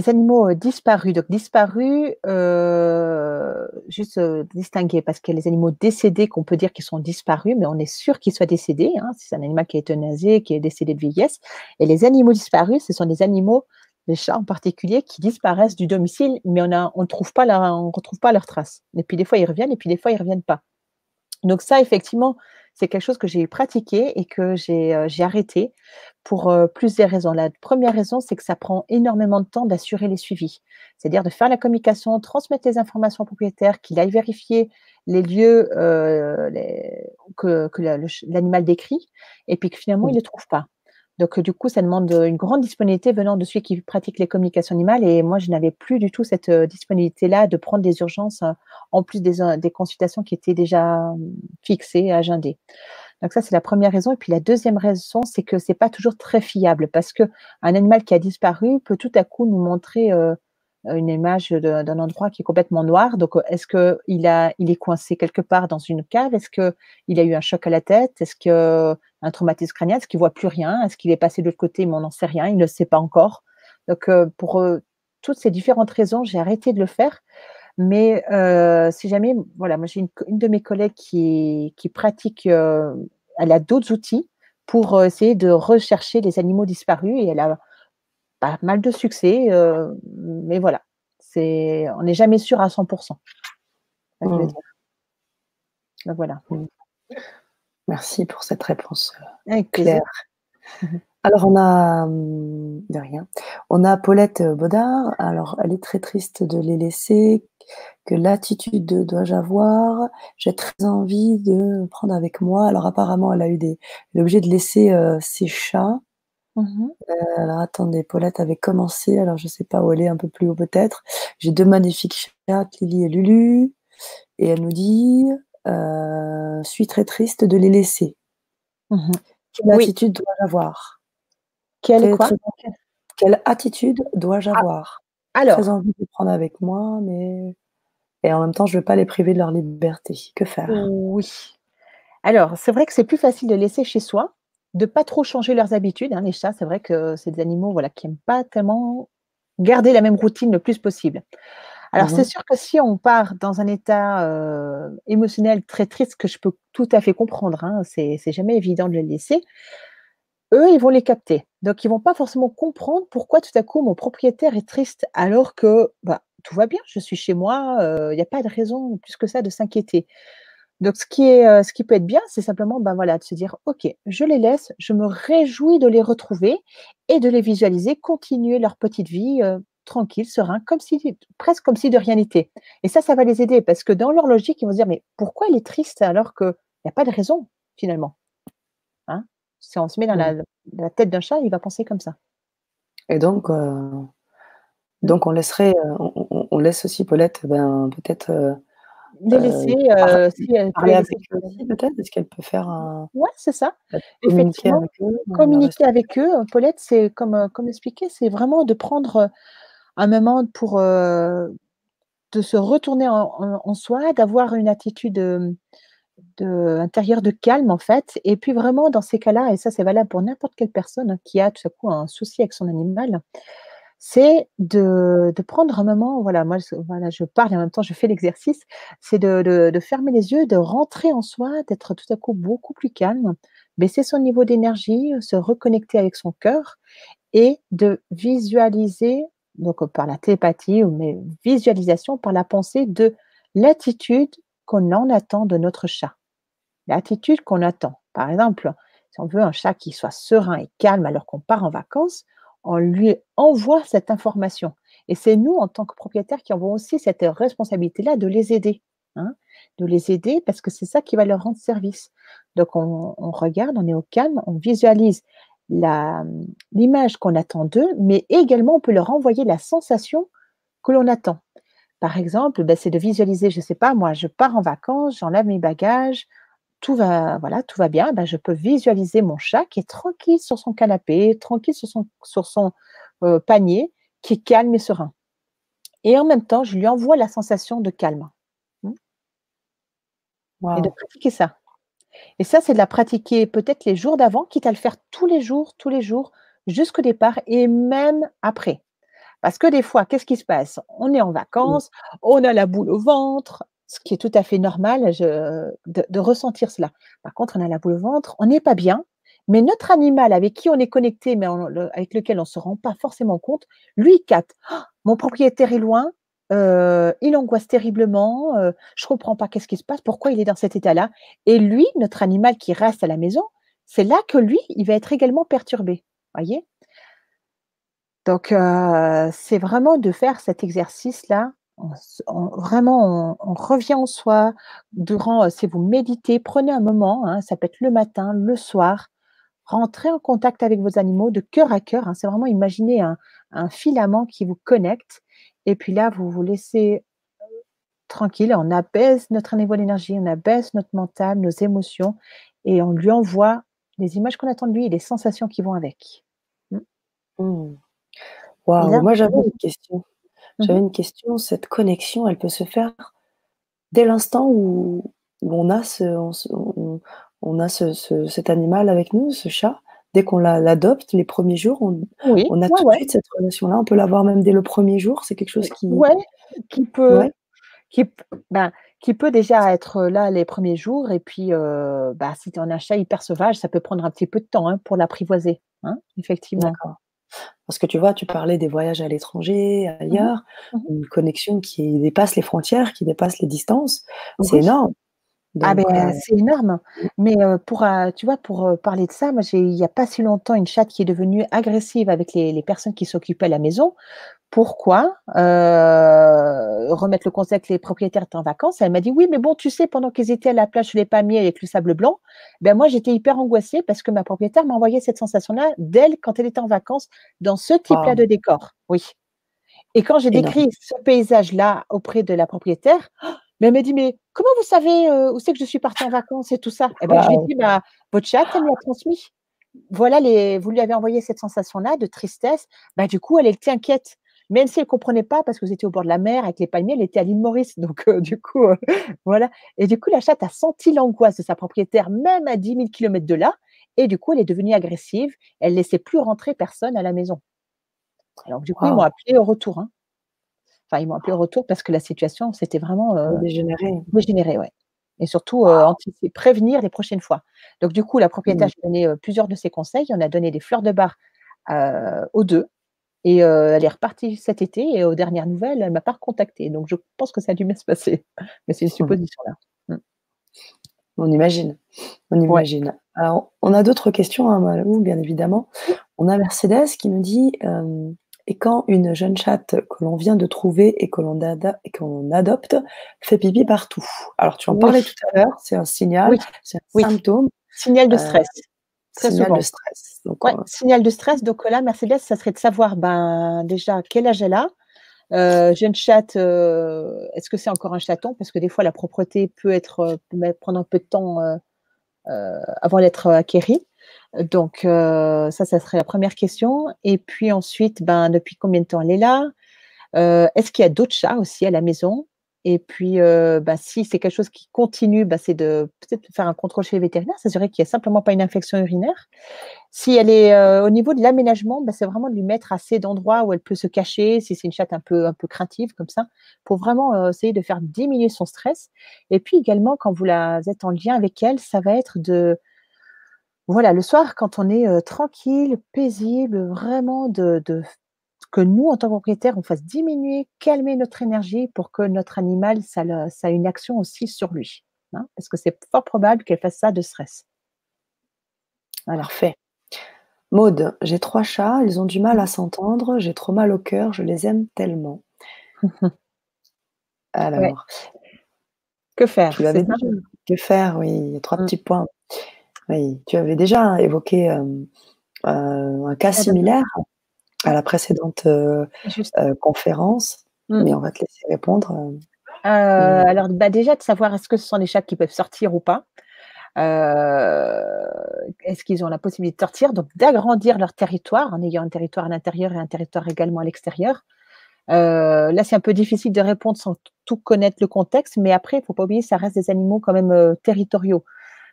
animaux, disparus, donc disparus, juste, distinguer parce qu'il y a les animaux décédés qu'on peut dire qu'ils sont disparus, mais on est sûr qu'ils soient décédés, hein, si c'est un animal qui est euthanasié, qui est décédé de vieillesse et les animaux disparus, ce sont des animaux, les chats en particulier, qui disparaissent du domicile, mais on ne trouve pas on retrouve pas leurs traces et puis des fois ils reviennent et puis des fois ils reviennent pas. Donc ça, effectivement, c'est quelque chose que j'ai pratiqué et que j'ai arrêté pour, plusieurs raisons. La première raison, c'est que ça prend énormément de temps d'assurer les suivis. C'est-à-dire de faire la communication, transmettre les informations au propriétaire, qu'il aille vérifier les lieux, les que l'animal décrit et puis que finalement il mmh, ne les trouve pas. Donc, du coup, ça demande, une grande disponibilité venant de celui qui pratique les communications animales et moi, je n'avais plus du tout cette, disponibilité-là de prendre des urgences, en plus des consultations qui étaient déjà, fixées, agendées. Donc ça, c'est la première raison et puis la deuxième raison, c'est que c'est pas toujours très fiable parce qu'un animal qui a disparu peut tout à coup nous montrer, une image d'un endroit qui est complètement noir. Donc, est-ce qu'il est coincé quelque part dans une cave? Est-ce qu'il a eu un choc à la tête? Est-ce que un traumatisme crânien? Est-ce qu'il voit plus rien? Est-ce qu'il est passé de l'autre côté, mais on n'en sait rien, il ne le sait pas encore. Donc, pour, toutes ces différentes raisons, j'ai arrêté de le faire. Mais, si jamais, voilà, moi j'ai une de mes collègues qui pratique, elle a d'autres outils pour, essayer de rechercher les animaux disparus et elle a pas mal de succès, mais voilà, on n'est jamais sûr à 100. C'est ça que je veux mmh, dire. Donc voilà, mmh. Merci pour cette réponse, avec plaisir. claire. Mmh. Alors on a, de rien. On a Paulette, Baudard. Alors elle est très triste de les laisser Que l'attitude dois-je avoir? J'ai très envie de me prendre avec moi. Alors apparemment, elle est obligée de laisser, ses chats. Mmh. Alors attendez, Paulette avait commencé, alors je sais pas où elle est, un peu plus haut peut-être. «J'ai 2 magnifiques chats, Lily et Lulu», et elle nous dit, «Suis très triste de les laisser. Mmh. Quelle Oui. attitude dois-je avoir? Quelle Très, quoi? très quelle attitude dois-je Ah, avoir? Très alors, envie de les prendre avec moi, mais et en même temps, je veux pas les priver de leur liberté. Que faire?» oui. Alors, c'est vrai que c'est plus facile de laisser chez soi, de pas trop changer leurs habitudes, hein. Les chats, c'est vrai que c'est des animaux, voilà, qui aiment pas tellement garder la même routine le plus possible. Alors, Mmh c'est mh. sûr que si on part dans un état, émotionnel très triste, que je peux tout à fait comprendre, hein, c'est jamais évident de les laisser, eux, ils vont les capter. Donc ils vont pas forcément comprendre pourquoi tout à coup mon propriétaire est triste alors que, bah, tout va bien, je suis chez moi, il y a pas de raison plus que ça de s'inquiéter. Donc ce qui peut être bien, c'est simplement, ben, voilà, de se dire: «OK, je les laisse, je me réjouis de les retrouver et de les visualiser continuer leur petite vie, tranquille, serein, comme si presque comme si de rien n'était» et ça va les aider parce que dans leur logique, ils vont se dire: «Mais pourquoi il est triste alors qu'il y a pas de raison finalement?» Hein? Si on se met dans Mmh. la tête d'un chat, il va penser comme ça. Et Mmh. donc on laisserait, on laisse aussi Paulette, ben, peut-être, Les laisser, si elle peut parler les avec laisser eux aussi peut-être? Est-ce qu'elle peut faire un ouais, c'est ça. communiquer Effectivement, avec eux dans le communiquer respect? avec eux, Paulette, c'est comme expliqué, c'est vraiment de prendre, un moment pour, de se retourner en soi, d'avoir une attitude, intérieure de calme, en fait et puis vraiment dans ces cas-là et ça, c'est valable pour n'importe quelle personne, hein, qui a tout à coup un souci avec son animal, c'est de prendre un moment, voilà, moi, voilà, je parle et en même temps je fais l'exercice, c'est de fermer les yeux, de rentrer en soi, d'être tout à coup beaucoup plus calme, baisser son niveau d'énergie, se reconnecter avec son cœur et de visualiser, donc par la télépathie ou mais visualisation par la pensée de l'attitude qu'on en attend de notre chat. L'attitude qu'on attend. Par exemple, si on veut un chat qui soit serein et calme alors qu'on part en vacances, on lui envoie cette information. Et c'est nous, en tant que propriétaires, qui avons aussi cette responsabilité-là de les aider. Hein, de les aider parce que c'est ça qui va leur rendre service. Donc on regarde, on est au calme, on visualise l'image qu'on attend d'eux, mais également on peut leur envoyer la sensation que l'on attend. Par exemple, ben, c'est de visualiser, je ne sais pas, moi, je pars en vacances, j'enlève mes bagages, tout va voilà, tout va bien, ben, je peux visualiser mon chat qui est tranquille sur son canapé, tranquille sur son, panier, qui est calme et serein et en même temps, je lui envoie la sensation de calme, mmh et de Waouh! pratiquer ça et ça, c'est de la pratiquer peut-être les jours d'avant, quitte à le faire tous les jours, jusqu'au départ et même après. Parce que des fois, qu'est-ce qui se passe? On est en Mmh. vacances, on a la boule au ventre, ce qui est tout à fait normal de ressentir cela. Par contre, on a la boule au ventre, on n'est pas bien, mais notre animal avec qui on est connecté, mais avec lequel on ne se rend pas forcément compte, lui, il capte. «Ah, mon propriétaire est loin, il angoisse terriblement, je ne comprends pas qu'est-ce qui se passe, pourquoi il est dans cet état-là?» Et lui, notre animal qui reste à la maison, c'est là que lui, il va être également perturbé. Voyez? Donc, c'est vraiment de faire cet exercice-là, on revient en soi durant, si vous méditez, prenez un moment, hein, ça peut être le matin, le soir, rentrez en contact avec vos animaux de cœur à cœur, hein. C'est vraiment imaginer un filament qui vous connecte et puis là, vous vous laissez tranquille, on abaisse notre niveau d'énergie, on abaisse notre mental, nos émotions et on lui envoie les images qu'on attend de lui et les sensations qui vont avec. Mmh Mmh. et Waouh! là, Moi, vous j'avais pouvez une question. mmh mh. Cette connexion, elle peut se faire dès l'instant où on a on a cet animal avec nous, ce chat? Dès qu'on l'adopte, les premiers jours, Oui, on a ouais, tout de ouais, suite cette relation-là? On peut l'avoir même dès le premier jour? C'est quelque chose qui ouais, qui peut ouais? qui p ben, qui peut déjà être là les premiers jours et puis, bah, si tu as un chat hyper sauvage, ça peut prendre un petit peu de temps, hein, pour l'apprivoiser, hein, effectivement. D'accord. Parce que tu vois, tu parlais des voyages à l'étranger, Mmh mh. ailleurs, Mmh. une connexion qui dépasse les frontières, qui dépasse les distances. C'est Oui. énorme. Ah beh, Donc c'est énorme. Mais, pour, tu vois, pour, parler de ça, moi j'ai il y a pas si longtemps une chatte qui est devenue agressive avec les personnes qui s'occupaient à la maison. pourquoi remettre le conseil que les propriétaires étaient en vacances. Elle m'a dit oui, mais bon, tu sais, pendant qu'ils étaient à la plage sur les palmiers avec le sable blanc, ben moi j'étais hyper angoissée parce que ma propriétaire m'a envoyé cette sensation-là d'elle quand elle était en vacances dans ce type-là Waouh, de décor. Oui. Et quand j'ai énorme. décrit ce paysage-là auprès de la propriétaire, mais elle m'a dit mais comment vous savez où c'est que je suis partie en vacances et tout ça? Eh ben je lui ai Waouh. dit bah votre chat elle me l'a transmis. Voilà, vous lui avez envoyé cette sensation-là de tristesse, bah, du coup, elle était inquiète. Même si elle ne comprenait pas parce que vous étiez au bord de la mer avec les palmiers, elle était à l'île Maurice. Donc, du coup, voilà. Et du coup, la chatte a senti l'angoisse de sa propriétaire, même à 10 000 kilomètres de là. Et du coup, elle est devenue agressive. Elle ne laissait plus rentrer personne à la maison. Alors, du coup, ils m'ont Waouh. appelé au retour, hein. Enfin, ils m'ont appelé au retour parce que la situation, c'était vraiment Dégénéré. dégénéré, ouais. Et surtout, Waouh. prévenir les prochaines fois. Donc, du coup, la propriétaire, Mmh. j'ai donné plusieurs de ses conseils. On a donné des fleurs de bar aux 2 et elle est repartie cet été et aux dernières nouvelles, elle m'a pas recontactée. Donc je pense que ça a dû bien se passer. Mais c'est une Mmh. supposition là. Mmh. On imagine, on Ouais. imagine. Alors, on a d'autres questions, hein, Malou, bien évidemment. Oui. On a Mercedes qui nous dit, «Et quand une jeune chatte que l'on vient de trouver et qu'on adopte fait pipi partout?» Alors tu en Oui, parlais tout à l'heure, c'est un signal, oui, c'est un oui. symptôme, Signal de heu, stress, très signal de souvent. stress. Donc, Ouais, signal de stress, donc là, Mercedes, ça serait de savoir, ben, déjà quel âge elle a. Jeune chatte, est-ce que c'est encore un chaton? Parce que des fois la propreté peut être, prendre un peu de temps, avant d'être acquérie. Donc ça serait la première question et puis ensuite, ben, depuis combien de temps elle est là? Est-ce qu'il y a d'autres chats aussi à la maison? Et puis, bah, si c'est quelque chose qui continue, bah, c'est de peut-être faire un contrôle chez le vétérinaire, s'assurer qu'il y a simplement pas une infection urinaire. Si elle est, au niveau de l'aménagement, bah, c'est vraiment de lui mettre assez d'endroits où elle peut se cacher, si c'est une chatte un peu craintive comme ça, pour vraiment, essayer de faire diminuer son stress. Et puis également, quand vous êtes en lien avec elle, ça va être de voilà, le soir, quand on est, tranquille, paisible, vraiment de que nous, en tant que propriétaires, on fasse diminuer, calmer notre énergie pour que notre animal, ça a une action aussi sur lui, hein, parce que c'est fort probable qu'elle fasse ça de stress. Voilà. parfait. Maud: «J'ai 3 chats, ils ont du mal Mmh. à s'entendre, j'ai trop mal au cœur, je les aime tellement». Ouais, Alors, que faire? tu C'est avais ça? déjà que faire? Oui, il y a 3 Mmh. petits points. Oui, tu avais déjà évoqué, un cas Adoption. similaire à Ouais, la précédente, c'est juste. conférence, Mmh. mais on va te laisser répondre, mmh. Alors, bah, déjà de savoir est-ce que ce sont des chats qui peuvent sortir ou pas? Est-ce qu'ils ont la possibilité de sortir? Donc d'agrandir leur territoire en ayant un territoire à l'intérieur et un territoire également à l'extérieur. Là, c'est un peu difficile de répondre sans tout connaître le contexte, mais après, il faut pas oublier, ça reste des animaux quand même, territoriaux.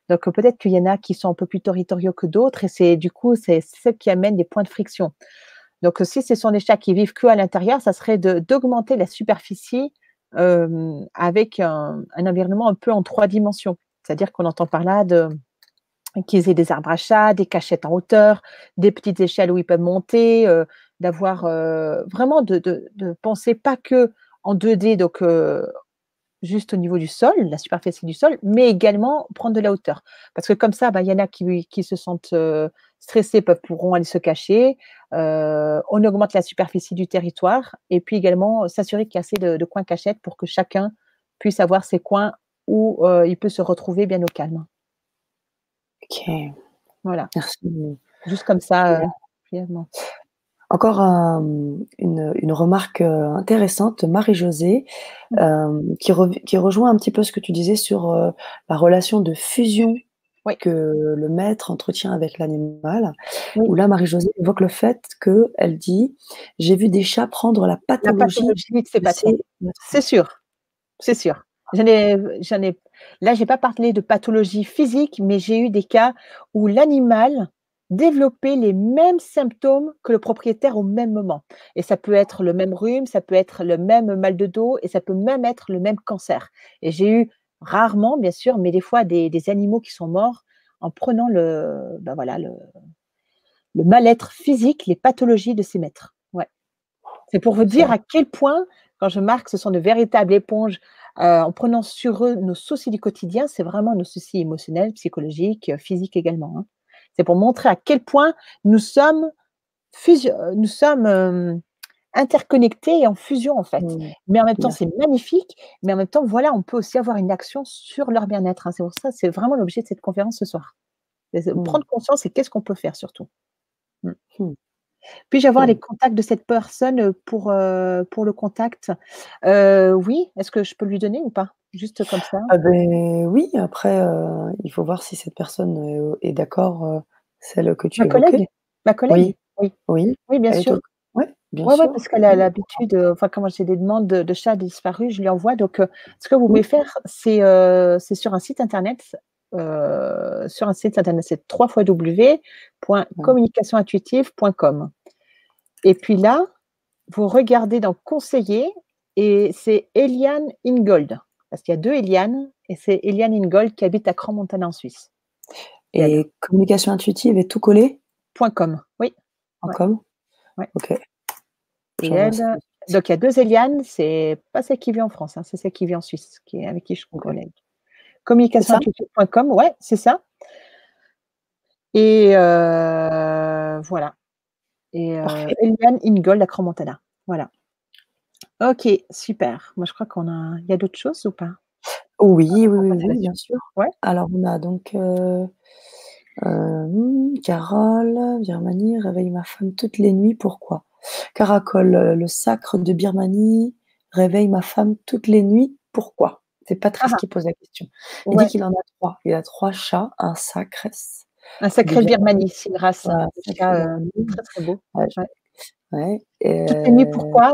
Donc, peut-être qu'il y en a qui sont un peu plus territoriaux que d'autres et c'est du coup, c'est ce qui amène des points de friction. Donc, si ce sont des chats qui vivent qu'à l'intérieur, ça serait d'augmenter la superficie, avec un environnement un peu en 3 dimensions. C'est-à-dire qu'on entend par là qu'ils aient des arbres à chat, des cachettes en hauteur, des petites échelles où ils peuvent monter, d'avoir, vraiment de penser pas qu'en 2D, donc juste au niveau du sol, la superficie du sol, mais également prendre de la hauteur. Parce que comme ça, bah, il y en a qui se sentent, stressés, pourront aller se cacher. On augmente la superficie du territoire et puis également s'assurer qu'il y a assez de coins cachettes pour que chacun puisse avoir ses coins où, il peut se retrouver bien au calme. OK, Voilà, merci. juste comme ça, brièvement. Encore une remarque, intéressante de Marie-Josée, Mmh. qui rejoint un petit peu ce que tu disais sur, la relation de fusion Oui, que le maître entretient avec l'animal. oui, Où là, Marie-Josée évoque le fait qu'elle dit: «J'ai vu des chats prendre la la pathologie pathologie de ses de patrons. ses maîtres». C'est sûr, c'est sûr. J'en ai là, j'ai pas parlé de pathologie physique, mais j'ai eu des cas où l'animal développait les mêmes symptômes que le propriétaire au même moment et ça peut être le même rhume, ça peut être le même mal de dos et ça peut même être le même cancer et j'ai eu rarement, bien sûr, mais des fois des animaux qui sont morts en prenant bah, voilà, le mal-être physique, les pathologies de ces maîtres. Ouais. C'est pour vous dire C'est à quel point, quand je marque, ce sont de véritables éponges, en prenant sur eux nos soucis du quotidien, c'est vraiment nos soucis émotionnels, psychologiques, physiques également, hein. C'est pour montrer à quel point nous sommes interconnectés et en fusion, en fait. Mmh. Mais en même temps, Bien c'est magnifique, mais en même temps, voilà, on peut aussi avoir une action sur leur bien-être, hein. C'est pour ça, c'est vraiment l'objet de cette conférence ce soir. C'est de mmh. prendre conscience et qu'est-ce qu'on peut faire surtout. Mmh. Mmh. Puis-je avoir les Cool. contacts de cette personne, pour le contact? Oui, est-ce que je peux lui donner ou pas? Juste comme ça? Ah beh, oui, après, il faut voir si cette personne, est d'accord, celle que Ma tu évoquais. collègue? Ma collègue? Oui, Oui. oui, Oui, bien elle est sûr. au ouais, bien Ouais, ouais, sûr. parce qu'elle a Oui. l'habitude, enfin, quand j'ai des demandes de chats disparus, je lui envoie donc ce que vous Mmh. pouvez faire, c'est sur un site internet, c'est Ouais. www.communicationintuitive.com et puis là, vous regardez dans conseillers et c'est Eliane Ingold, parce qu'il y a 2 Eliane et c'est Eliane Ingold qui habite à Crans-Montana en Suisse. C'est elle. Et communication intuitive et tout collé? .com, oui, En ouais, com? ouais. OK, Et j'envoie elle, ça de suite. donc il y a 2 Éliane, c'est pas celle qui vit en France, hein, c'est celle qui vit en Suisse, avec qui je suis OK. collègue. C'est ça? Communicationintuitive.com, ouais, c'est ça et voilà et Parfait. Eliane Ingold à Crans-Montana. Voilà. OK, super. Moi, je crois il y a d'autres choses ou pas? Oui, oui, oui, Remonter oui, là-dessus. bien sûr. Ouais? Alors on a donc, Carole, Birmanie, réveille ma femme toutes les nuits, pourquoi? Caracol, le sacre de Birmanie réveille ma femme toutes les nuits, pourquoi? C'est Ah Patrice ah, qui pose la question. Il dit ouais, qu'il en a 3. Il a 3 chats, un sacre un de sacré de Birmanie, Birmanie, c'est une race, voilà, de sacré chat, Birmanie. très, très beau. Ouais, Ouais. ouais, Toutes les nuits, pourquoi?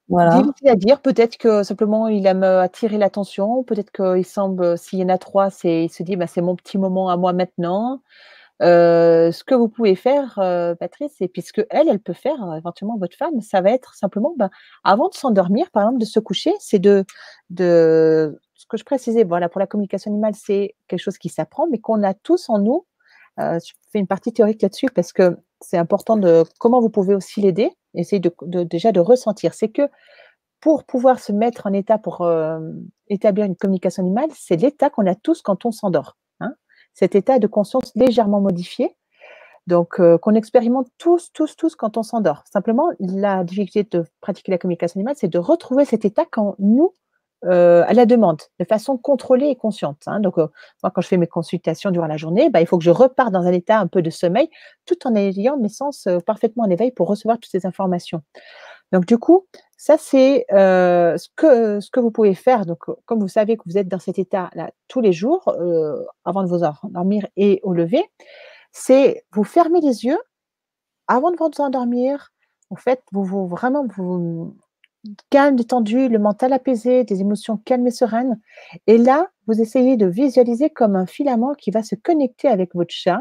voilà. Difficile à dire, peut-être que simplement il aime, attirer l'attention, peut-être qu'il semble, s'il y en a 3, il se dit: «Bah, c'est mon petit moment à moi maintenant». Ce que vous pouvez faire, Patrice et puis ce qu'elle, elle peut faire, éventuellement votre femme, ça va être simplement, ben, avant de s'endormir, par exemple, de se coucher, c'est ce que je précisais, voilà, pour la communication animale, c'est quelque chose qui s'apprend, mais qu'on a tous en nous. Je fais une partie théorique là-dessus parce que c'est important de comment vous pouvez aussi l'aider, essayer déjà de ressentir. C'est que pour pouvoir se mettre en état pour, établir une communication animale, c'est l'état qu'on a tous quand on s'endort, hein. Cet état de conscience légèrement modifié, donc qu'on expérimente tous, tous, tous quand on s'endort. Simplement, la difficulté de pratiquer la communication animale, c'est de retrouver cet état quand nous, à la demande, de façon contrôlée et consciente, hein. Donc moi, quand je fais mes consultations durant la journée, bah, il faut que je reparte dans un état un peu de sommeil, tout en ayant mes sens, parfaitement en éveil pour recevoir toutes ces informations. Donc du coup, ça c'est, ce que vous pouvez faire donc, comme vous savez que vous êtes dans cet état-là tous les jours, avant de vous endormir et au lever, c'est vous fermez les yeux avant de vous endormir. En fait, vous calme, détendu, le mental apaisé, des émotions calmes et sereines et là, vous essayez de visualiser comme un filament qui va se connecter avec votre chat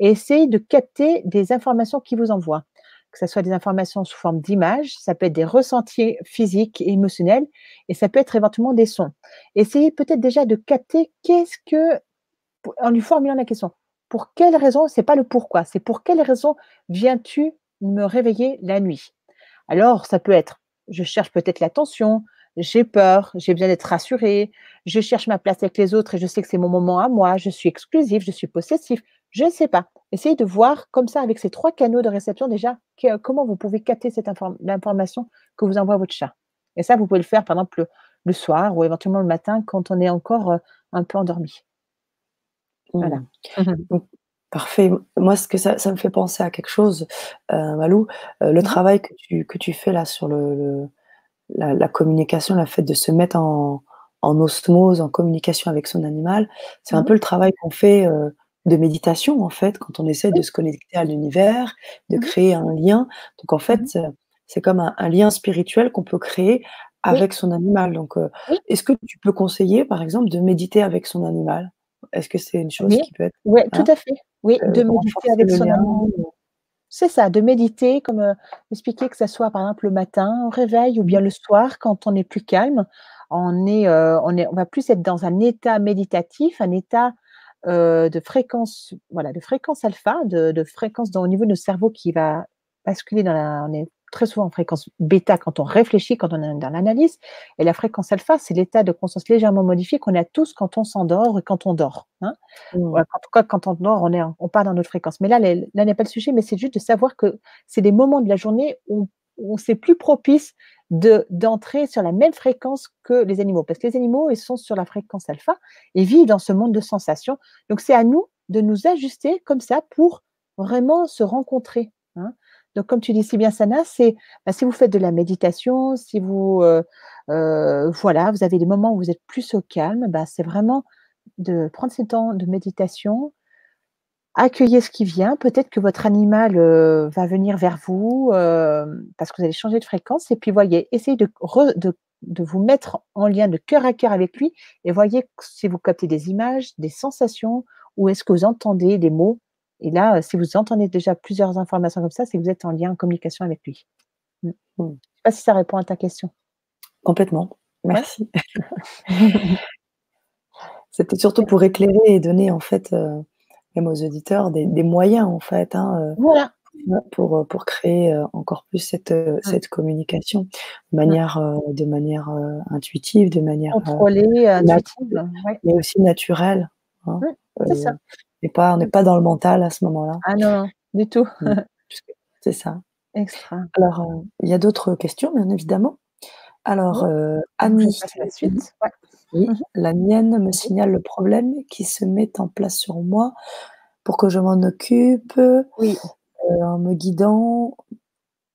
et essayer de capter des informations qu'il vous envoie. Que ça soit des informations sous forme d'images, ça peut être des ressentis physiques et émotionnels et ça peut être éventuellement des sons. Essayez peut-être déjà de capter qu'est-ce que en lui formulant la question: «Pour quelle raison?» c'est pas le pourquoi, c'est: «Pour quelle raison viens-tu me réveiller la nuit?» Alors, ça peut être: «Je cherche peut-être l'attention, j'ai peur, j'ai besoin d'être rassuré, je cherche ma place avec les autres et je sais que c'est mon moment à moi, je suis exclusif, je suis possessif». Je ne sais pas. Essayez de voir comme ça avec ces 3 canaux de réception déjà comment vous pouvez capter cette l'information que vous envoie votre chat et ça, vous pouvez le faire par exemple le soir ou éventuellement le matin quand on est encore, un peu endormi. Voilà. Mmh. Mmh Donc parfait. Moi, ce que ça me fait penser à quelque chose, Malou, le mh. travail que tu fais là sur la communication, le fait de se mettre en osmose, en communication avec son animal, c'est un Mmh. peu le travail qu'on fait, de méditation, en fait, quand on essaie de Oui. se connecter à l'univers, de Mmh mh. créer un lien. Donc en fait, Mmh. c'est comme un lien spirituel qu'on peut créer Oui, avec son animal. Donc, oui, est-ce que tu peux conseiller, par exemple, de méditer avec son animal? Est-ce que c'est une chose oui, qui peut être ouais, tout hein, à fait. Oui, de méditer renforcer avec le son lien? animal. C'est ça, de méditer comme, expliquer que ça soit par exemple le matin au réveil ou Mmh. bien le soir quand on est plus calme. On va plus être dans un état méditatif, un état, de fréquence, voilà, de fréquence alpha, de fréquence dans au niveau de notre cerveau qui va basculer on est très souvent en fréquence bêta quand on réfléchit, quand on est dans l'analyse et la fréquence alpha, c'est l'état de conscience légèrement modifié qu'on a tous quand on s'endort et quand on dort, hein. Mmh. Ouais, en tout cas, quand on dort, on part dans notre fréquence. Mais là n'est pas le sujet, mais c'est juste de savoir que c'est des moments de la journée où où c'est plus propice d'entrer sur la même fréquence que les animaux. Parce que les animaux, ils sont sur la fréquence alpha et vivent dans ce monde de sensations. Donc, c'est à nous de nous ajuster comme ça pour vraiment se rencontrer, hein. Donc, comme tu dis si bien, Sana, c'est si vous faites de la méditation, si vous, voilà, vous avez des moments où vous êtes plus au calme, c'est vraiment de prendre ces temps de méditation, accueillez ce qui vient. Peut-être que votre animal va venir vers vous parce que vous allez changer de fréquence. Et puis, voyez, essayez de vous mettre en lien de cœur à cœur avec lui et voyez si vous captez des images, des sensations ou est-ce que vous entendez des mots. Et là, si vous entendez déjà plusieurs informations comme ça, c'est que vous êtes en lien, en communication avec lui. Je ne sais pas si ça répond à ta question. Complètement. Ouais. Merci. C'était surtout pour éclairer et donner en fait, même aux auditeurs des moyens en fait, hein, Voilà. pour créer, encore plus cette communication de manière, intuitive, de manière, Contrôlée, nat intuitive, ouais. mais aussi naturelle, hein. C'est ça. On n'est pas dans le mental à ce moment-là. Ah non, non, du tout. Mmh. C'est ça. Extra. Alors, il y a d'autres questions bien évidemment. Alors, Ouais. Donc je Annie, passe à la suite. Ouais. oui, la mienne me Vas-y. signale le problème qui se met en place sur moi pour que je m'en occupe, Oui, en me guidant,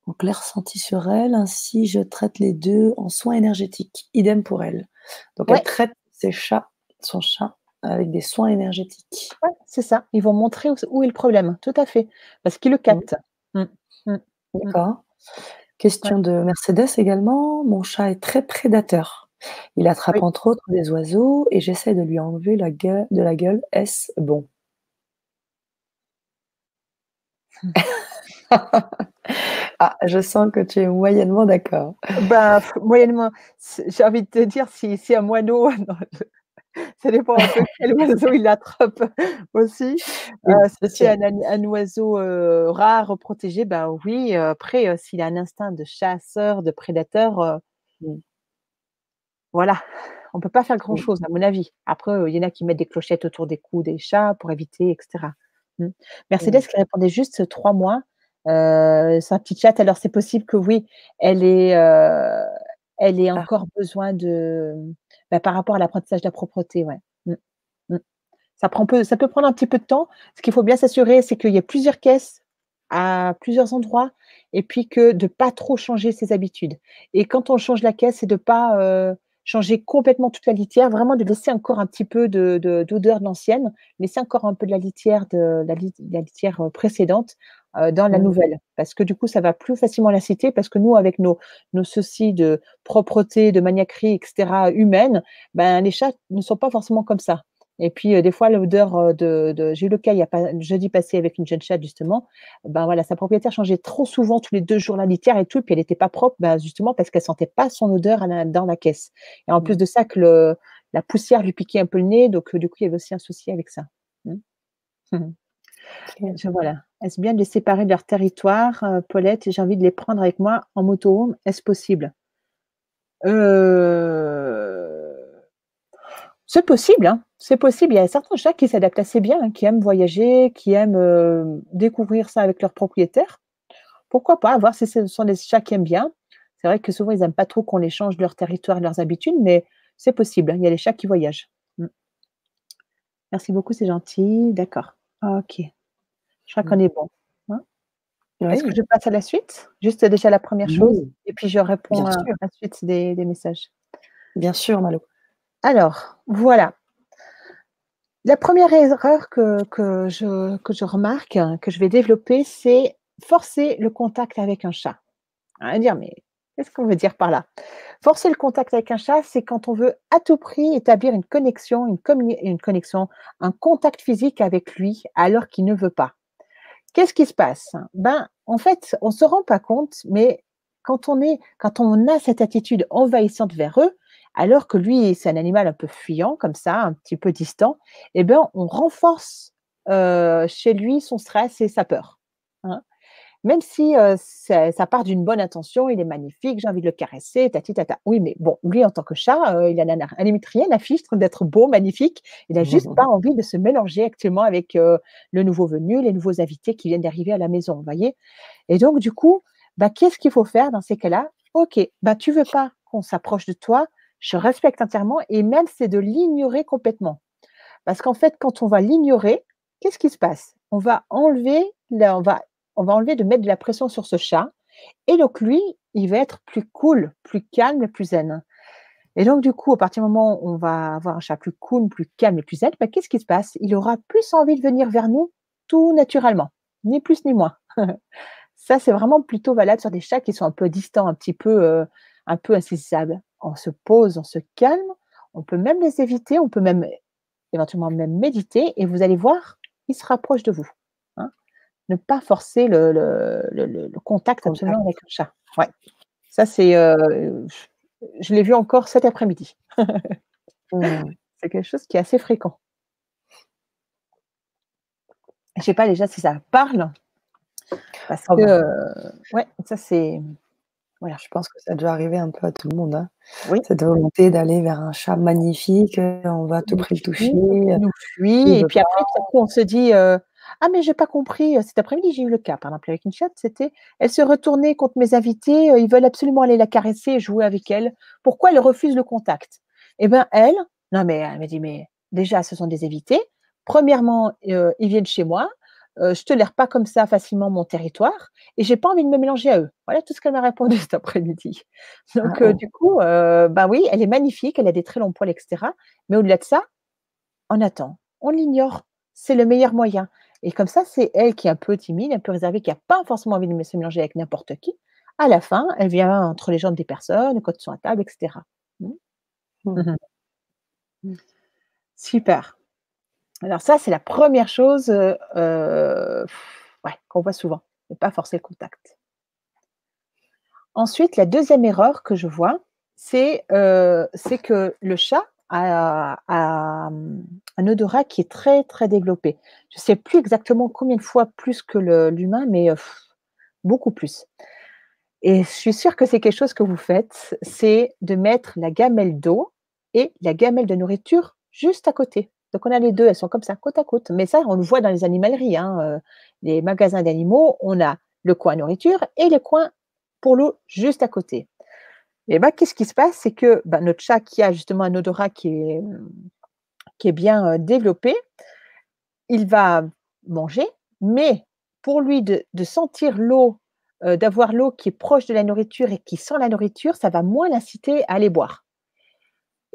en clair ressenti sur elle. Ainsi, je traite les 2 en soins énergétiques. Idem pour elle. Donc elle ouais, traite son chat avec des soins énergétiques. ouais, c'est ça. Ils vont montrer où est le problème, tout à fait, parce qu'ils le Mmh, captent. Mmh, mmh, mmh, d'accord. ouais, Question de Mercedes également. Mon chat est très prédateur. Il attrape oui. entre autres des oiseaux et j'essaie de lui enlever de la gueule. Est-ce bon? Ah, je sens que tu es moyennement d'accord. Moyennement, j'ai envie de te dire si un moineau non, ça dépend un peu quel oiseau il attrape aussi. Oui, Si c'est c'est sûr. un oiseau, rare, protégé, oui, après, s'il a un instinct de chasseur, de prédateur, Mmh, voilà, on peut pas faire mmh, grand-chose à mon avis. Après, il y en a qui mettent des clochettes autour des cous des chats pour éviter et cetera. Mmh. mmh. Mercedes qui répondait juste 3 mois, sa petite chatte. Alors c'est possible que oui, elle ait, heu, elle ait Ah, encore besoin de, par rapport à l'apprentissage de la propreté, ouais. Mmh, mmh. Ça peut prendre un petit peu de temps. Ce qu'il faut bien s'assurer, c'est qu'il y ait plusieurs caisses à plusieurs endroits et puis que de pas trop changer ses habitudes et quand on change la caisse, c'est de pas, changer complètement toute la litière, vraiment de laisser encore un petit peu d'odeur de l'ancienne, laisser encore un peu de la litière la litière, précédente, dans la mmh, nouvelle. Parce que du coup, ça va plus facilement la citer parce que nous, avec nos soucis de propreté, de maniaquerie et cetera humaine, les chats ne sont pas forcément comme ça. Et puis, des fois, l'odeur, de j'ai eu le cas il y a pas jeudi passé avec une jeune chatte justement, voilà, sa propriétaire changeait trop souvent tous les 2 jours la litière et tout, puis elle était pas propre, justement parce qu'elle sentait pas son odeur dans la caisse et en plus mmh. de ça que la poussière lui piquait un peu le nez, donc du coup, il y avait aussi un souci avec ça. Mmh. Mmh. OK. Voilà. Est-ce bien de les séparer de leur territoire, Paulette? J'ai envie de les prendre avec moi en moto-home, est-ce possible? Heu C'est possible, hein, c'est possible. Il y a certains chats qui s'adaptent assez bien, hein, qui aiment voyager, qui aiment, découvrir ça avec leur propriétaire. Pourquoi pas? À voir si ce sont des chats qui aiment bien. C'est vrai que souvent, ils aiment pas trop qu'on les change de leur territoire, de leurs habitudes, mais c'est possible, hein, il y a les chats qui voyagent. Mmh. Merci beaucoup, c'est gentil. D'accord. OK. Je crois Mmh. qu'on est bon, hein? Est-ce que Oui, je passe à la suite? Juste déjà la première chose oui, et puis je réponds bien à sûr, la suite des messages. bien sûr Malo. Alors, voilà. La première erreur que je remarque, que je vais développer, c'est forcer le contact avec un chat. On va dire: «Mais qu'est-ce qu'on veut dire par là?» Forcer le contact avec un chat, c'est quand on veut à tout prix établir une connexion, un contact physique avec lui alors qu'il ne veut pas. Qu'est-ce qui se passe? En fait, on se rend pas compte, mais quand on a cette attitude envahissante vers eux, alors que lui, c'est un animal un peu fuyant comme ça, un petit peu distant, on renforce, chez lui son stress et sa peur, hein. Même si, ça part d'une bonne intention, il est magnifique, j'ai envie de le caresser, tati tata. Oui, mais bon, lui en tant que chat, il en a à la limite rien à fichtre d'être beau, magnifique. Il a juste pas envie de se mélanger actuellement avec, le nouveau venu, les nouveaux invités qui viennent d'arriver à la maison, vous voyez? Et donc du coup, bah, qu'est-ce qu'il faut faire dans ces cas-là? Ok, bah, tu veux pas qu'on s'approche de toi, je respecte entièrement et même c'est de l'ignorer complètement. Parce qu'en fait, quand on va l'ignorer, qu'est-ce qui se passe? On va enlever de mettre de la pression sur ce chat et donc lui, il va être plus cool, plus calme et plus zen. Et donc du coup, à partir du moment où on va avoir un chat plus cool, plus calme et plus zen, bah, qu'est-ce qui se passe? Il aura plus envie de venir vers nous tout naturellement, ni plus ni moins. Ça, c'est vraiment plutôt valable sur des chats qui sont un peu distants, un peu insaisissables. On se pose, on se calme, on peut même les éviter, on peut même éventuellement même méditer et vous allez voir, ils se rapprochent de vous, hein. Ne pas forcer le contact Contact. absolument avec le chat. Ouais, ça c'est, je l'ai vu encore cet après-midi. Mmh. C'est quelque chose qui est assez fréquent. Je sais pas déjà si ça parle parce Ah que, bah, ouais, ça c'est voilà. je pense que ça doit arriver un peu à tout le monde, hein. Oui, Cette volonté d'aller vers un chat magnifique, on va à tout qui nous prix le toucher, fuit, qui nous il fuit et veut puis pas. après tout à coup on se dit, «Ah mais j'ai pas compris», cet après-midi j'ai eu le cas par exemple avec une chatte, c'était elle se retournait contre mes invités, ils veulent absolument aller la caresser et jouer avec elle. Pourquoi elle refuse le contact? Et ben elle, non mais elle m'a dit: «Mais déjà ce sont des invités. Premièrement, ils viennent chez moi, je tolère pas comme ça facilement mon territoire et j'ai pas envie de me mélanger à eux». Voilà tout ce qu'elle m'a répondu cet après-midi. Ah Donc oh, du coup, bah oui, elle est magnifique, elle a des très longs poils et cetera, mais au-delà de ça, on attend, on l'ignore. C'est le meilleur moyen et comme ça, c'est elle qui est un peu timide, un peu réservée, qui a pas forcément envie de se mélanger avec n'importe qui. À la fin, elle vient entre les jambes des personnes, quand ils sont à table et cetera. Mmh. mmh, Mmh. mmh. Super. Alors ça, c'est la première chose, ouais, qu'on voit souvent, ne pas forcer le contact. Ensuite, la deuxième erreur que je vois, c'est que le chat a un odorat qui est très, très développé. Je ne sais plus exactement combien de fois plus que l'humain, mais beaucoup plus. Et je suis sûre que c'est quelque chose que vous faites, c'est de mettre la gamelle d'eau et la gamelle de nourriture juste à côté. Donc on a les 2, elles sont comme ça, côte à côte. Mais ça, on le voit dans les animaleries, hein, les magasins d'animaux, on a le coin nourriture et le coin pour l'eau juste à côté. Et ben, qu'est-ce qui se passe? C'est que, bah, notre chat qui a justement un odorat qui est bien, développé, il va manger, mais pour lui de sentir l'eau, d'avoir l'eau qui est proche de la nourriture et qui sent la nourriture, ça va moins l'inciter à aller boire.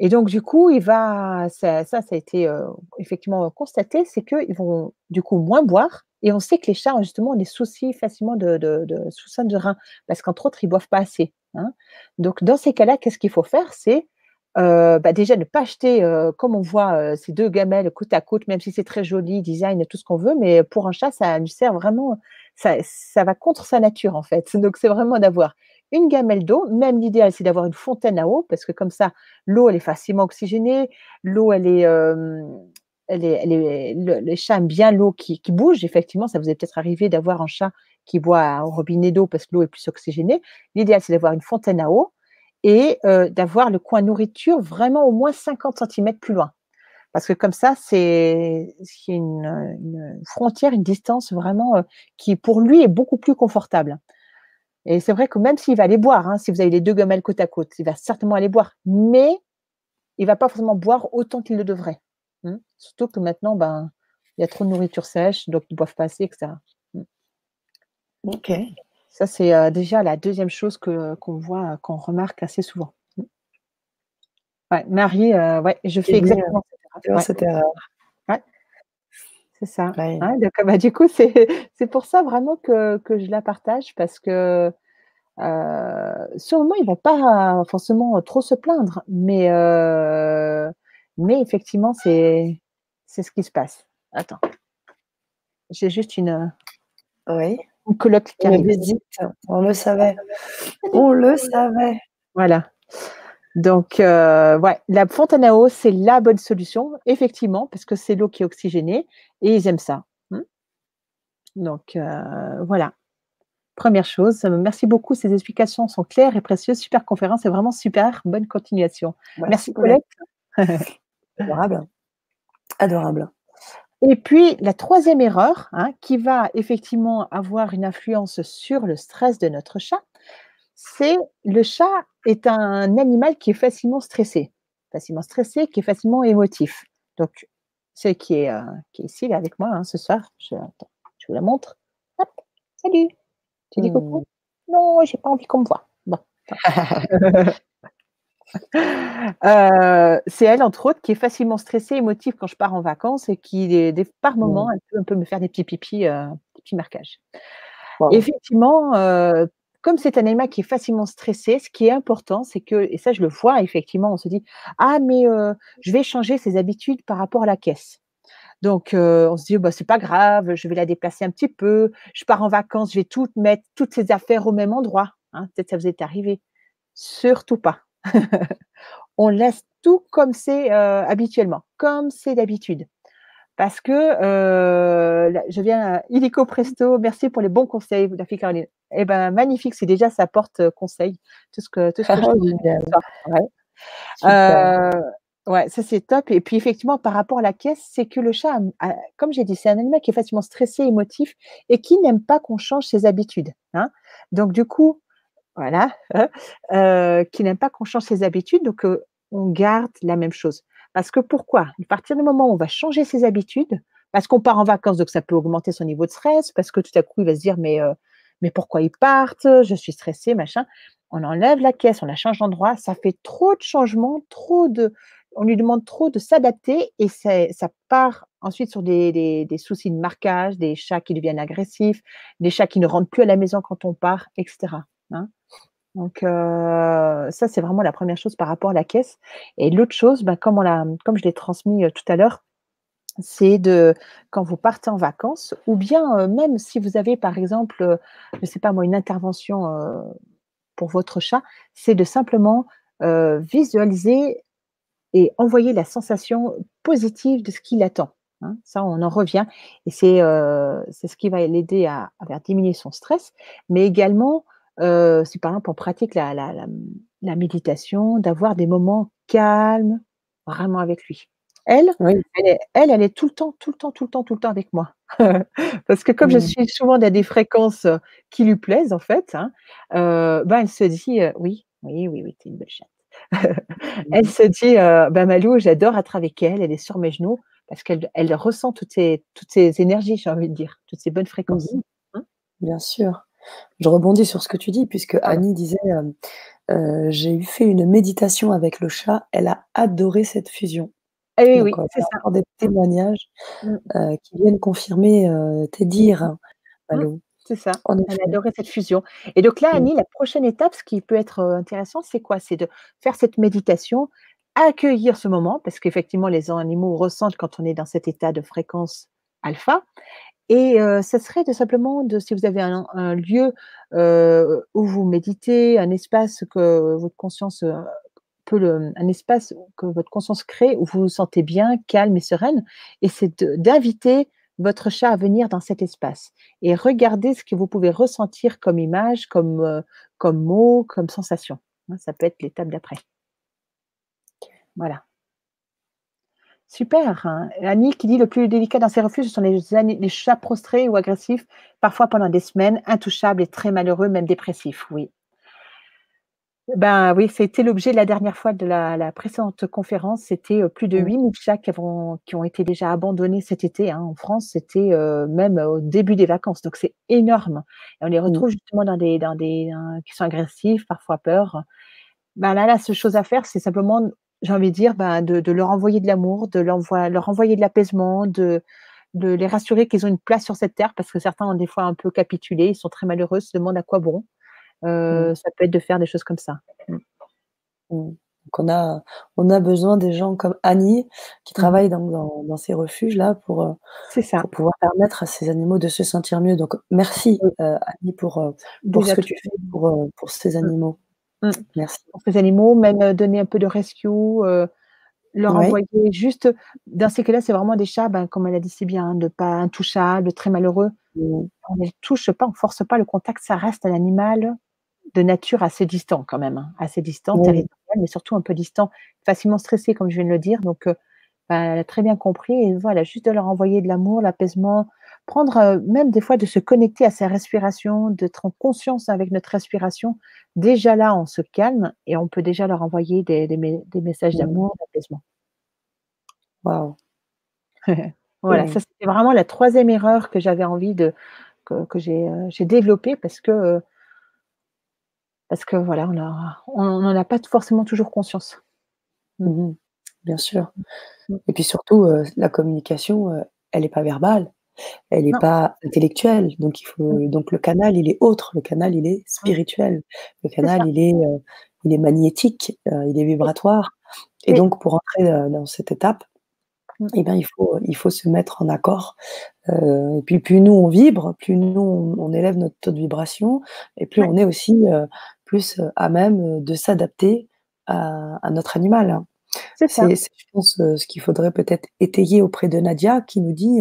Et donc du coup, il va ça a été, effectivement constaté, c'est qu'ils vont du coup moins boire et on sait que les chats ont justement des soucis facilement de soucis de rein parce qu'entre autres, ils boivent pas assez, hein. Donc dans ces cas-là, qu'est-ce qu'il faut faire? C'est, bah, déjà ne pas acheter, comme on voit, ces 2 gamelles côte à côte, même si c'est très joli, design, tout ce qu'on veut, mais pour un chat, ça lui sert vraiment ça va contre sa nature en fait. Donc c'est vraiment d'avoir une gamelle d'eau, même l'idéal, c'est d'avoir une fontaine à eau parce que comme ça, l'eau, elle est facilement oxygénée. L'eau, elle est les chats aiment bien l'eau qui bouge. Effectivement, ça vous est peut-être arrivé d'avoir un chat qui boit au robinet d'eau parce que l'eau est plus oxygénée. L'idéal, c'est d'avoir une fontaine à eau et d'avoir le coin nourriture vraiment au moins 50 centimètres plus loin. Parce que comme ça, c'est une frontière, une distance vraiment, qui pour lui est beaucoup plus confortable. Et c'est vrai que même s'il va aller boire, hein, si vous avez les 2 gamelles côte à côte, il va certainement aller boire, mais il va pas forcément boire autant qu'il le devrait. Mmh. Surtout que maintenant, ben, il y a trop de nourriture sèche, donc ils boivent pas assez et cetera. Mmh. OK. Ça, c'est, déjà la deuxième chose qu'on voit, qu'on remarque assez souvent. Mmh. Ouais, Marie, ouais, je Et fais bien, exactement cette erreur. tu vois Ouais, cette erreur. ouais, c'est ça. Ouais. Ouais, donc bah, du coup, c'est pour ça vraiment que je la partage parce que, sur le moment, ils vont pas forcément trop se plaindre, mais effectivement, c'est ce qui se passe. Attends, j'ai juste Oui. une coloc qui Une arrive. visite, on le savait. On le savait. Voilà, donc ouais, la fontaine à eau, c'est la bonne solution, effectivement, parce que c'est l'eau qui est oxygénée et ils aiment ça. Mmh, donc voilà, première chose. Merci beaucoup, ces explications sont claires et précieuses. Super conférence, c'est vraiment super. Bonne continuation. Merci Merci Paulette. Colette. Adorable, adorable. Et puis, la troisième erreur, hein, qui va effectivement avoir une influence sur le stress de notre chat, c'est le chat est un animal qui est facilement stressé, qui est facilement émotif. Donc, celle qui est ici, là, avec moi, hein, ce soir, attends, je vous la montre. Hop, salut, tu dis coucou? Mmh. Non, j'ai pas envie qu'on me voit. Bon, c'est elle, entre autres, qui est facilement stressée, émotive quand je pars en vacances et qui, par moments, Mmh. elle peut un peu me faire des petits pipis, des petits marquages. Waouh. Effectivement, comme c'est un animal qui est facilement stressé, ce qui est important, c'est que et ça je le vois effectivement, on se dit: «Ah mais je vais changer ses habitudes par rapport à la caisse». Donc on se dit: «Bah, c'est pas grave, je vais la déplacer un petit peu, je pars en vacances, je vais toutes mettre toutes ses affaires au même endroit», hein, peut-être ça vous est arrivé. Surtout pas. On laisse tout comme c'est, habituellement, comme c'est d'habitude. Parce que, là je viens illico presto, merci pour les bons conseils, la fille Caroline. Eh ben, magnifique, c'est déjà ça porte, conseil, tout ce que je te dis ce Génial, soir. Ouais. super. Ouais, ça c'est top et puis effectivement par rapport à la caisse, c'est que le chat comme j'ai dit, c'est un animal qui est facilement stressé, émotif et qui n'aime pas qu'on change ses habitudes, hein. Donc du coup, voilà, qui n'aime pas qu'on change ses habitudes, donc on garde la même chose. Parce que pourquoi? À partir du moment où on va changer ses habitudes, parce qu'on part en vacances, donc ça peut augmenter son niveau de stress, parce que tout à coup, il va se dire: «Mais pourquoi ils partent? Je suis stressé, machin». On enlève la caisse, on la change d'endroit, ça fait trop de changements, trop de on lui demande trop de s'adapter et ça part ensuite sur des soucis de marquage, des chats qui deviennent agressifs, des chats qui ne rentrent plus à la maison quand on part et cetera, hein. Donc ça, c'est vraiment la première chose par rapport à la caisse et l'autre chose, bah, comme je l'ai transmis, tout à l'heure, c'est de quand vous partez en vacances ou bien, même si vous avez par exemple, je ne sais pas moi, une intervention, pour votre chat, c'est de simplement, visualiser et envoyer la sensation positive de ce qu'il attend, hein. Ça, on en revient et c'est ce qui va l'aider à faire diminuer son stress, mais également, si par exemple on pratique la méditation, d'avoir des moments calmes, vraiment avec lui. Elle, Oui. elle est tout le temps, tout le temps, tout le temps, tout le temps avec moi. Parce que comme je Mmh. suis souvent dans des fréquences, qui lui plaisent en fait, hein, ben, elle se dit, «Oui, oui, oui, oui, tu es une belle chatte». Elle Mmh. se dit, «Bah, Malou, j'adore être avec elle, elle est sur mes genoux» parce qu'elle ressent toutes ces énergies, j'ai envie de dire, toutes ces bonnes fréquences. Mmh. Mmh, Bien sûr. Je rebondis sur ce que tu dis puisque pardon. Annie disait, «J'ai eu fait une méditation avec le chat, elle a adoré cette fusion». Eh oui, Donc oui, on c'est a ça. encore des Mmh, témoignages, mmh, qui viennent confirmer, tes mmh, dires, hein, mmh, Malou. c'est ça. En Elle a effet. adoré cette fusion et donc là, Mmh. Annie, la prochaine étape, ce qui peut être, intéressant, c'est quoi? C'est de faire cette méditation, accueillir ce moment parce qu'effectivement les animaux ressentent quand on est dans cet état de fréquence alpha. Et ça serait de simplement si vous avez un lieu, où vous méditez, un espace que votre conscience, un espace que votre conscience crée où vous vous sentez bien, calme et sereine et c'est d'inviter votre chat à venir dans cet espace et regardez ce que vous pouvez ressentir comme image, comme mots, comme sensation, hein. Ça peut être l'étape d'après. Voilà. Super, hein. Annie qui dit: «Le plus délicat dans ces refuges, ce sont les chats prostrés ou agressifs, parfois pendant des semaines, intouchables et très malheureux, même dépressifs». Oui. Ben, oui, c'était l'objet de la dernière fois de la précédente conférence. C'était, plus de Mmh. 8 000 chats qui ont été déjà abandonnés cet été, hein. En France, c'était, même au début des vacances, donc c'est énorme et on les Mmh. retrouve justement qui sont agressifs, parfois peur. Ben, là, la seule chose à faire, c'est simplement, j'ai envie de dire, ben, de leur envoyer de l'amour, leur envoyer de l'apaisement, de les rassurer qu'ils ont une place sur cette terre parce que certains ont des fois un peu capitulé, ils sont très malheureux, se demandent à quoi bon. Mmh. Ça peut être de faire des choses comme ça. Mmh. Mmh. Donc on a besoin des gens comme Annie qui Mmh mh. travaillent dans ces refuges-là C'est ça. pour pouvoir permettre à ces animaux de se sentir mieux. Donc merci, Oui, Annie pour ce déjà que tout tu fais pour ces mmh, animaux. mmh. Merci. Pour ces animaux, même, donner un peu de rescue, leur Oui. envoyer juste dans ces cas-là, c'est vraiment des chats, ben, comme elle a dit si bien, hein, de pas intouchables, très malheureux. Mmh. On ne les touche pas, on force pas le contact, ça reste un animal de nature assez distant quand même, hein, assez distant, Oui. territorial, mais surtout un peu distant, facilement stressé comme je viens de le dire, donc elle a très bien compris et voilà, juste de leur envoyer de l'amour, l'apaisement, prendre, même des fois de se connecter à sa respiration, d'être en conscience avec notre respiration. Déjà là, on se calme et on peut déjà leur envoyer des messages Mmh. d'amour, d'apaisement. Waouh! Voilà, ça Et c'était vraiment la troisième erreur que j'avais envie de que j'ai développée parce que voilà, on n'en a pas forcément toujours conscience. Mmh. mmh bien sûr. Mmh. Et puis surtout, la communication, elle est pas verbale, elle est Non. pas intellectuelle, Mmh. donc le canal, il est autre, le canal, il est Mmh. spirituel. Le C'est canal, ça. il est magnétique, il est Oui, vibratoire et oui. donc pour entrer, dans cette étape, Mmh. eh bien, il faut se mettre en accord, et puis plus nous on vibre, plus nous on élève notre taux de vibration et plus Ouais, on est aussi, plus, à même, de s'adapter à notre animal, hein. c'est ça. C'est je pense, ce qu'il faudrait peut-être étayer auprès de Nadia qui nous dit,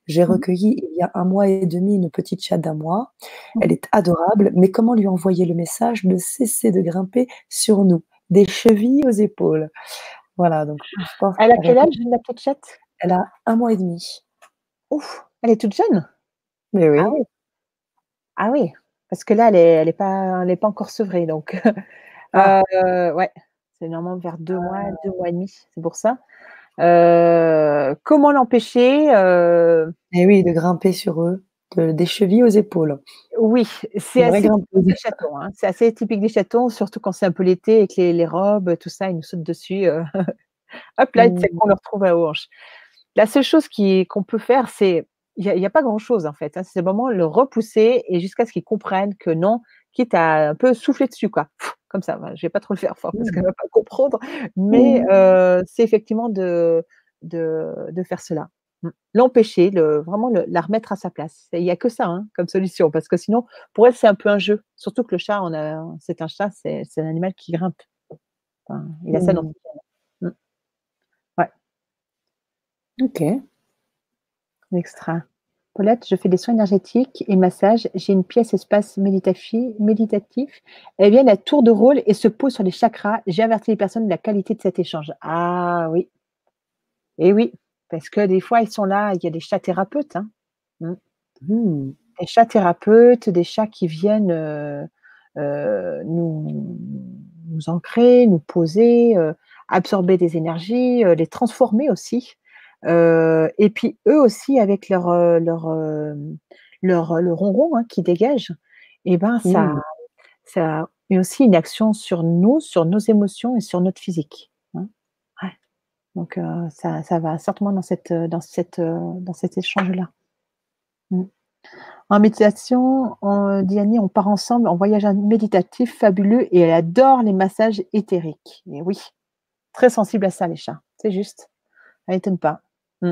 «J'ai Mmh mh. recueilli il y a 1 mois et demi une petite chatte d'un mois. Mmh Elle mh. est adorable, mais comment lui envoyer le message de cesser de grimper sur nous, des chevilles aux épaules?» Voilà, donc je pense que Elle a la quel réponse âge la petite chatte? elle a 1 mois et demi. Ouf! Elle est toute jeune? Mais Ah oui. oui, ah oui, parce que là elle est pas encore sevrée donc Ah, ouais, c'est normalement vers 2 mois, ah, 2 mois et demi, c'est pour ça. Comment l'empêcher? et oui, de grimper sur eux, des chevilles aux épaules. Oui, c'est Une vraie assez typique grimpeuse. des chatons, hein, c'est assez typique des chatons, surtout quand c'est un peu l'été et que les robes, tout ça, ils nous sautent dessus, hop là, c'est Mmh. qu'on le retrouve à la hanche. La seule chose qu'on peut faire, c'est il y a pas grand-chose en fait, hein, c'est vraiment le repousser et jusqu'à ce qu'il comprenne que non, quitte à un peu souffler dessus quoi. Comme ça, voilà, je vais pas trop le faire fort parce Mmh. qu'elle va pas comprendre, mais Mmh. c'est effectivement de faire cela. Mmh. L'empêcher, vraiment la remettre à sa place. Il y a que ça, hein, comme solution parce que sinon, pour elle, c'est un peu un jeu. Surtout que le chat, c'est un chat, c'est un animal qui grimpe. Enfin, il a ça dans Mmh. ses gènes. Mmh. Ouais, OK. extra. Paulette, je fais des soins énergétiques et massages. J'ai une pièce espace méditatif. Elle vient à tour de rôle et se pose sur les chakras. J'ai averti les personnes de la qualité de cet échange. Ah oui, et oui, parce que des fois, ils sont là, il y a des chats thérapeutes, hein. Mmh. Mmh. Des chats thérapeutes, des chats qui viennent nous ancrer, nous poser, absorber des énergies, les transformer aussi. Et puis eux aussi avec le ronron, hein, qu'ils dégagent et ben Mmh. ça a aussi une action sur nous, sur nos émotions et sur notre physique, hein. Ouais, donc ça va certainement dans cet échange-là. Mmh. En méditation, dit Annie, on part ensemble en voyage méditatif fabuleux et elle adore les massages éthériques. Et oui, très sensible à ça les chats, c'est juste, ça m'étonne pas. Mmh.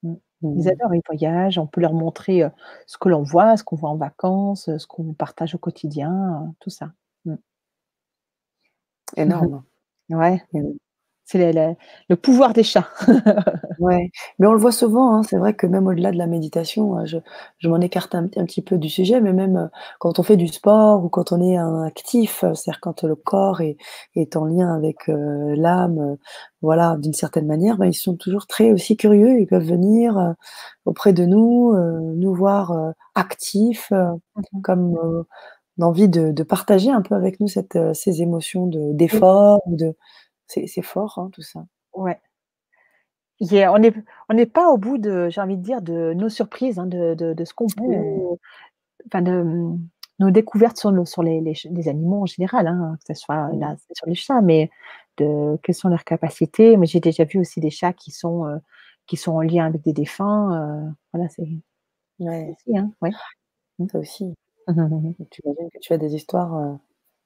Mmh. Ils Mmh. adorent les voyages, on peut leur montrer, ce que l'on voit, ce qu'on voit en vacances, ce qu'on partage au quotidien, tout ça. Mmh. Énorme. Ouais, Énorme. c'est le pouvoir des chats. Ouais, mais on le voit souvent, hein, c'est vrai que même au-delà de la méditation, je m'en écarte un petit peu du sujet, mais même, quand on fait du sport ou quand on est un actif, c'est-à-dire quand le corps est en lien avec, l'âme, voilà, d'une certaine manière, bah, ils sont toujours très aussi curieux. Ils peuvent venir, auprès de nous, nous voir, actifs, Mmh mh. comme, d'envie de partager un peu avec nous ces émotions Oui, d'effort ou de c'est fort, hein, tout ça. ouais. Il y a on n'est pas au bout de j'ai envie de dire de nos surprises, hein, de ce qu'on peut Mmh. enfin nos découvertes sur les animaux en général, hein, que ça soit Mmh. là, c'est sur les chats, mais de quelles sont leurs capacités. Mais j'ai déjà vu aussi des chats qui sont en lien avec des défunts, voilà, c'est Ouais, aussi, hein, ouais. Mmh. ça aussi. Tu imagines que tu as des histoires,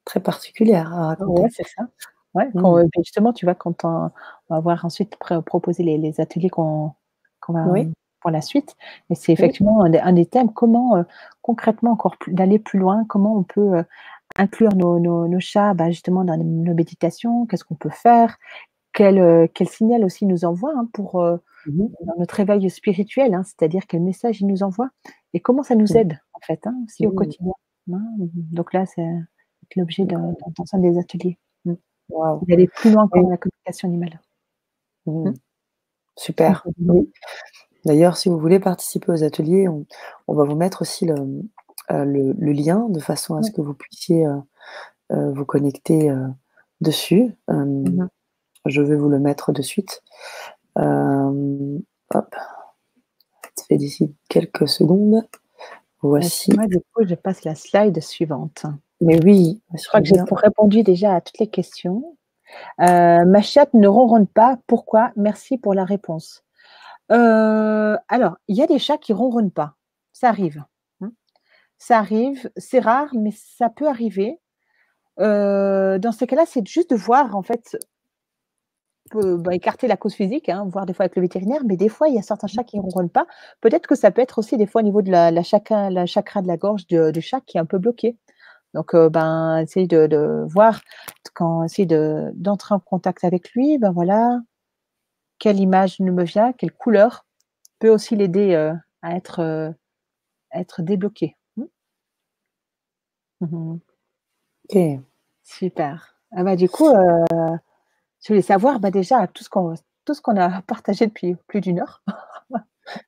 très particulières à Ouais, raconter. c'est ça. Ouais, quand, Mmh. beh, justement, tu vois, quand on va voir ensuite proposer les ateliers qu'on va, Oui, pour la suite et c'est oui. effectivement un des thèmes, comment, concrètement encore plus d'aller plus loin, comment on peut, inclure nos chats, bah, justement dans nos méditations, qu'est-ce qu'on peut faire? Quel signal aussi ils nous envoient, hein, pour, Mmh mh. dans notre éveil spirituel, hein, c'est-à-dire quel message ils nous envoient et comment ça nous Mmh. aide, en fait, hein, aussi au Mmh. quotidien, hein. Donc là, c'est l'objet Incroyable. d'un des ateliers. Mmh. Waouh! D'aller plus loin encore Oui. dans la communication animale. Mmh. Mmh. super. Oui. D'ailleurs, si vous voulez participer aux ateliers, on va vous mettre aussi le lien de façon à ce Ouais. que vous puissiez, vous connecter, dessus. Mhm. Je vais vous le mettre de suite. Hop, ça fait d'ici quelques secondes. Puis Voici. moi, du coup, je passe la slide suivante. Mais oui, Je je crois veux que j'ai bien. répondu déjà à toutes les questions. Ma chatte ne ronronne pas. Pourquoi? Merci pour la réponse. Alors, il y a des chats qui ronronnent pas. Ça arrive, hein. Ça arrive, c'est rare, mais ça peut arriver. Dans ces cas-là, c'est juste de voir en fait, écarter la cause physique, hein, voir des fois avec le vétérinaire, mais des fois, il y a certains chats qui ne ronronnent pas. Peut-être que ça peut être aussi des fois au niveau de la chakra de la gorge du chat qui est un peu bloqué. Donc, essayer de voir quand essayer d'entrer en contact avec lui, ben voilà, quelle image me vient, quelle couleur peut aussi l'aider, à être débloqué. Mmh. Mmh. OK. Super. Ah bah, du coup, je voulais savoir, bah, déjà tout ce qu'on a partagé depuis plus d'une heure.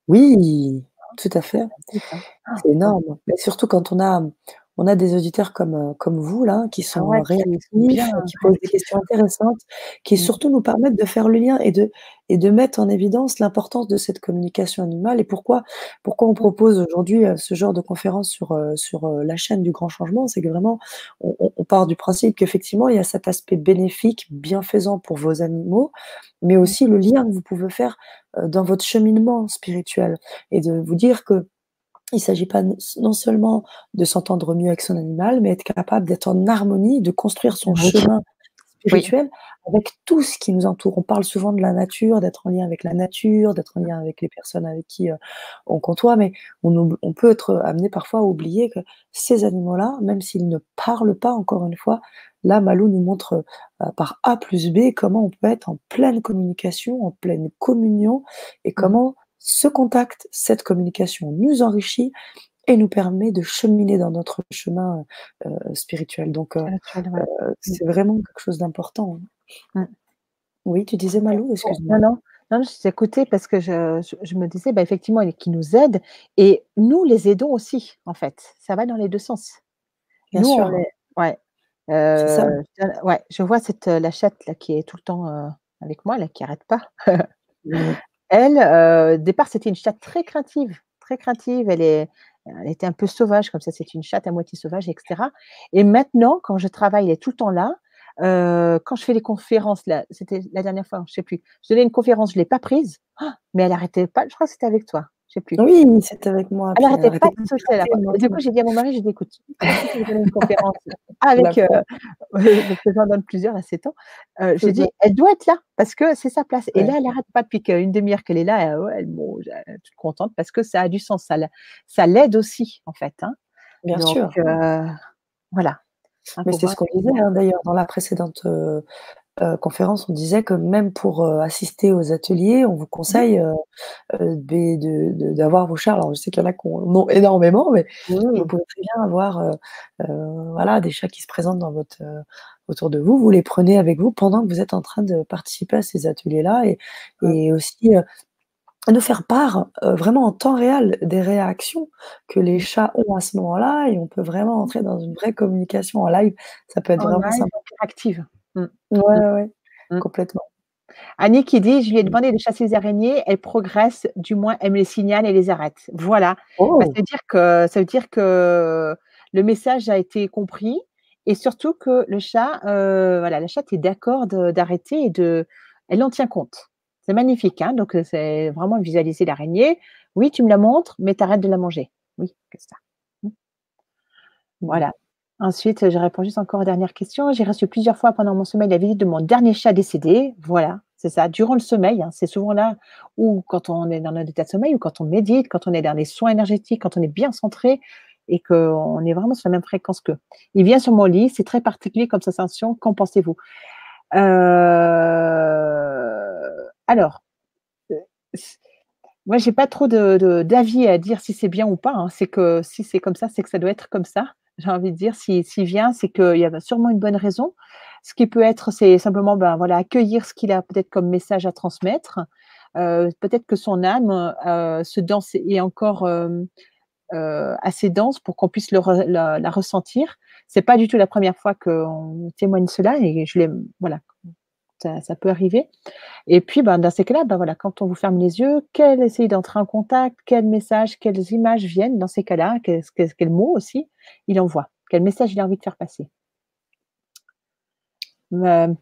Oui, tout à fait. C'est ça. Ah, C'est ouais. énorme, mais surtout quand on a des auditeurs comme vous là, qui Ah sont ouais, qui sont bien réactifs, qui posent des réactifs. questions intéressantes, qui Mmh. surtout nous permettent de faire le lien et de mettre en évidence l'importance de cette communication animale et pourquoi on Mmh. propose aujourd'hui, ce genre de conférence sur la chaîne du grand changement. C'est que vraiment on part du principe qu'effectivement il y a cet aspect bénéfique, bienfaisant pour vos animaux, mais Mmh. aussi le lien que vous pouvez faire, dans votre cheminement spirituel et de vous dire que il s'agit pas non seulement de s'entendre mieux avec son animal, mais être capable d'être en harmonie, de construire son Oui, chemin oui. spirituel avec tout ce qui nous entoure. On parle souvent de la nature, d'être en lien avec la nature, d'être en lien avec les personnes avec qui, on côtoie, mais on peut être amené parfois à oublier que ces animaux-là, même s'ils ne parlent pas, encore une fois, là, Malou nous montre, par A plus B comment on peut être en pleine communication, en pleine communion et Mmh mh. comment ce contact, cette communication nous enrichit et nous permet de cheminer dans notre chemin, spirituel. Donc, Spirituel, ouais. Mmh. c'est vraiment quelque chose d'important, hein. Mmh. Oui, tu disais Malou? Non, Excuse-moi. non, non, je t'ai écoutée parce que je me disais, bah, effectivement, qui nous aident et nous les aidons aussi, en fait. Ça va dans les 2 sens. Bien Nous, on sûr, les ouais, c'est ça. ouais, je vois la chatte là qui est tout le temps, avec moi là, qui arrête pas. Mmh. Elle, au départ, c'était une chatte très craintive, très craintive. Elle était un peu sauvage comme ça, c'est une chatte à moitié sauvage et cetera et maintenant, quand je travaille, elle est tout le temps là. Quand je fais les conférences là, c'était la dernière fois, je sais plus, je donnais une conférence, je l'ai pas prise, mais elle arrêtait pas je crois que c'était avec toi, je sais plus. Oui, c'était avec moi, Elle puis elle arrêtait pas arrêtait de pas de sauter là, gratter quoi et du coup, maintenant. j'ai dit à mon mari, j'ai dit: «Écoute, si tu veux donner une conférence La avec, pauvre. parce que j'en donne plusieurs à 7 ans, j'ai C'est dit: ça. «Elle doit être là parce que c'est sa place» et Ouais, là, elle arrête pas depuis qu'1 demi-heure qu'elle est là, ouais, elle mange, elle est toute contente parce que ça a du sens, ça l'aide aussi, en fait, hein, bien donc sûr. voilà, hein, Mais faut c'est voir ce qu'on disait, effectivement. hein, d'ailleurs dans la précédente, conférence, on disait que même pour, assister aux ateliers, on vous Mmh mh. conseille, beh, d'avoir vos chats. Alors je sais qu'il y en a qui en ont énormément, mais vous Oui, pouvez très bien avoir, voilà, des chats qui se présentent dans votre, autour de vous. Vous les prenez avec vous pendant que vous êtes en train de participer à ces ateliers-là ouais, et aussi, nous faire part, vraiment en temps réel des réactions que les mmh, chats ont à ce moment-là et on peut vraiment mmh. entrer dans une vraie communication en live. Ça peut être En vraiment live, sympa. interactive. Mmh, Ouais, mmh, ouais, ouais, mmh. complètement. Annie qui dit: «Je lui ai Mmh. demandé de chasser les araignées, elle progresse, du moins elle me les signale et les arrête». Voilà, bah, Oh! ça veut dire que le message a été compris et surtout que le chat, voilà, la chatte est d'accord d'arrêter et elle en tient compte. C'est magnifique, hein, donc c'est vraiment visualiser l'araignée. «Oui, tu me la montres, mais tu arrêtes de la manger». Oui, que ça. Mmh. Mmh. Voilà. Ensuite, je réponds juste encore aux dernières questions. J'ai reçu plusieurs fois pendant mon sommeil la visite de mon dernier chat décédé. Voilà, c'est ça, durant le sommeil, hein. C'est souvent là où quand on est dans notre état de sommeil ou quand on médite, quand on est dans les soins énergétiques, quand on est bien centré et qu'on est vraiment sur la même fréquence qu'eux. Il vient sur mon lit, c'est très particulier comme sensation. Qu'en pensez-vous? Heu, alors, heu, s moi, j'ai pas trop d'avis à dire si c'est bien ou pas, hein. C'est que si c'est comme ça, c'est que ça doit être comme ça. J'ai envie de dire, s'il vient, c'est qu'il y a sûrement une bonne raison. Ce qui peut être, c'est simplement, ben, voilà, accueillir ce qu'il a peut-être comme message à transmettre. peut-être que son âme se dense est encore assez dense pour qu'on puisse la ressentir. C'est pas du tout la première fois qu'on témoigne cela et voilà, ça peut arriver. Et puis, ben, dans ces cas-là, ben, voilà, quand on vous ferme les yeux, essaye d'entrer en contact, quels messages, quelles images viennent dans ces cas-là, quels mots aussi il envoie, quel message il a envie de faire passer.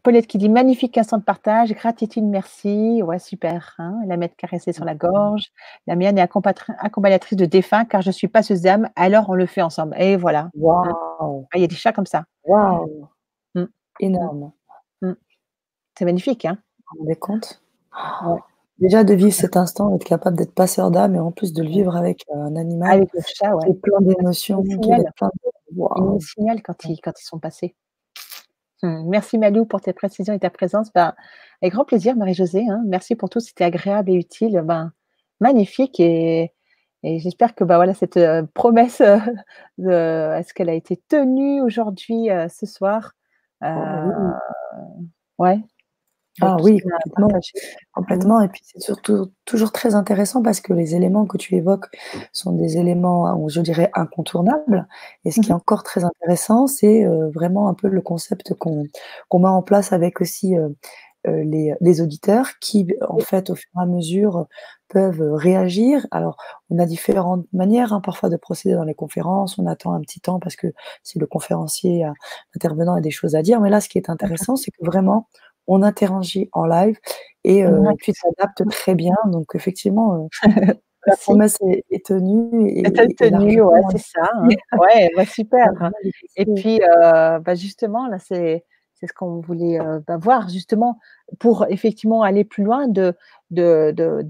Paulette qui dit magnifique instant de partage, gratitude, merci. Ouais, super. Hein, la mettre caressée sur la gorge. La mienne est accompagnatrice de défunts car je suis passeuse d'âme, alors on le fait ensemble. Et voilà. Hein. Waouh! Il y a des chats comme ça. Waouh! Mm, mm, Énorme. mm. C'est magnifique. Hein. Vous vous rendez compte? Ouais. Déjà de vivre cet instant, être capable d'être passeur d'âme et en plus de le vivre avec un animal Avec le chat, qui ouais. est plein d'émotions, qui va être plein de Il nous waouh! signale quand ils sont passés. Merci Malou pour tes précisions et ta présence. Ben, avec grand plaisir, Marie-Josée. Hein. Merci pour tout, c'était agréable et utile. Ben, magnifique et j'espère que ben, voilà, cette promesse, est-ce qu'elle a été tenue aujourd'hui, ce soir Oh oui. Ouais, avec Ah tout ce oui, qu'on a complètement, partagé. Mmh. complètement et puis c'est surtout toujours très intéressant parce que les éléments que tu évoques sont des éléments, je dirais incontournables et ce qui est Mmh. encore très intéressant, c'est, vraiment un peu le concept qu'on met en place avec aussi, les auditeurs qui, en Oui. fait, au fur et à mesure, peuvent, réagir. Alors, on a différentes manières, hein, parfois de procéder dans les conférences. On attend un petit temps parce que si le conférencier, l'intervenant a des choses à dire. Mais là, ce qui est intéressant, c'est que vraiment, on interagit en live et tu Exact. t'adaptes très bien. Donc effectivement, la Merci. promesse est tenue Est-elle et tenue? Ouais, largement c'est ça, hein. Ouais, bah, super, hein. largement Et négociée. puis, bah, justement, là, c'est ce qu'on voulait, bah, voir justement pour effectivement aller plus loin d'aller,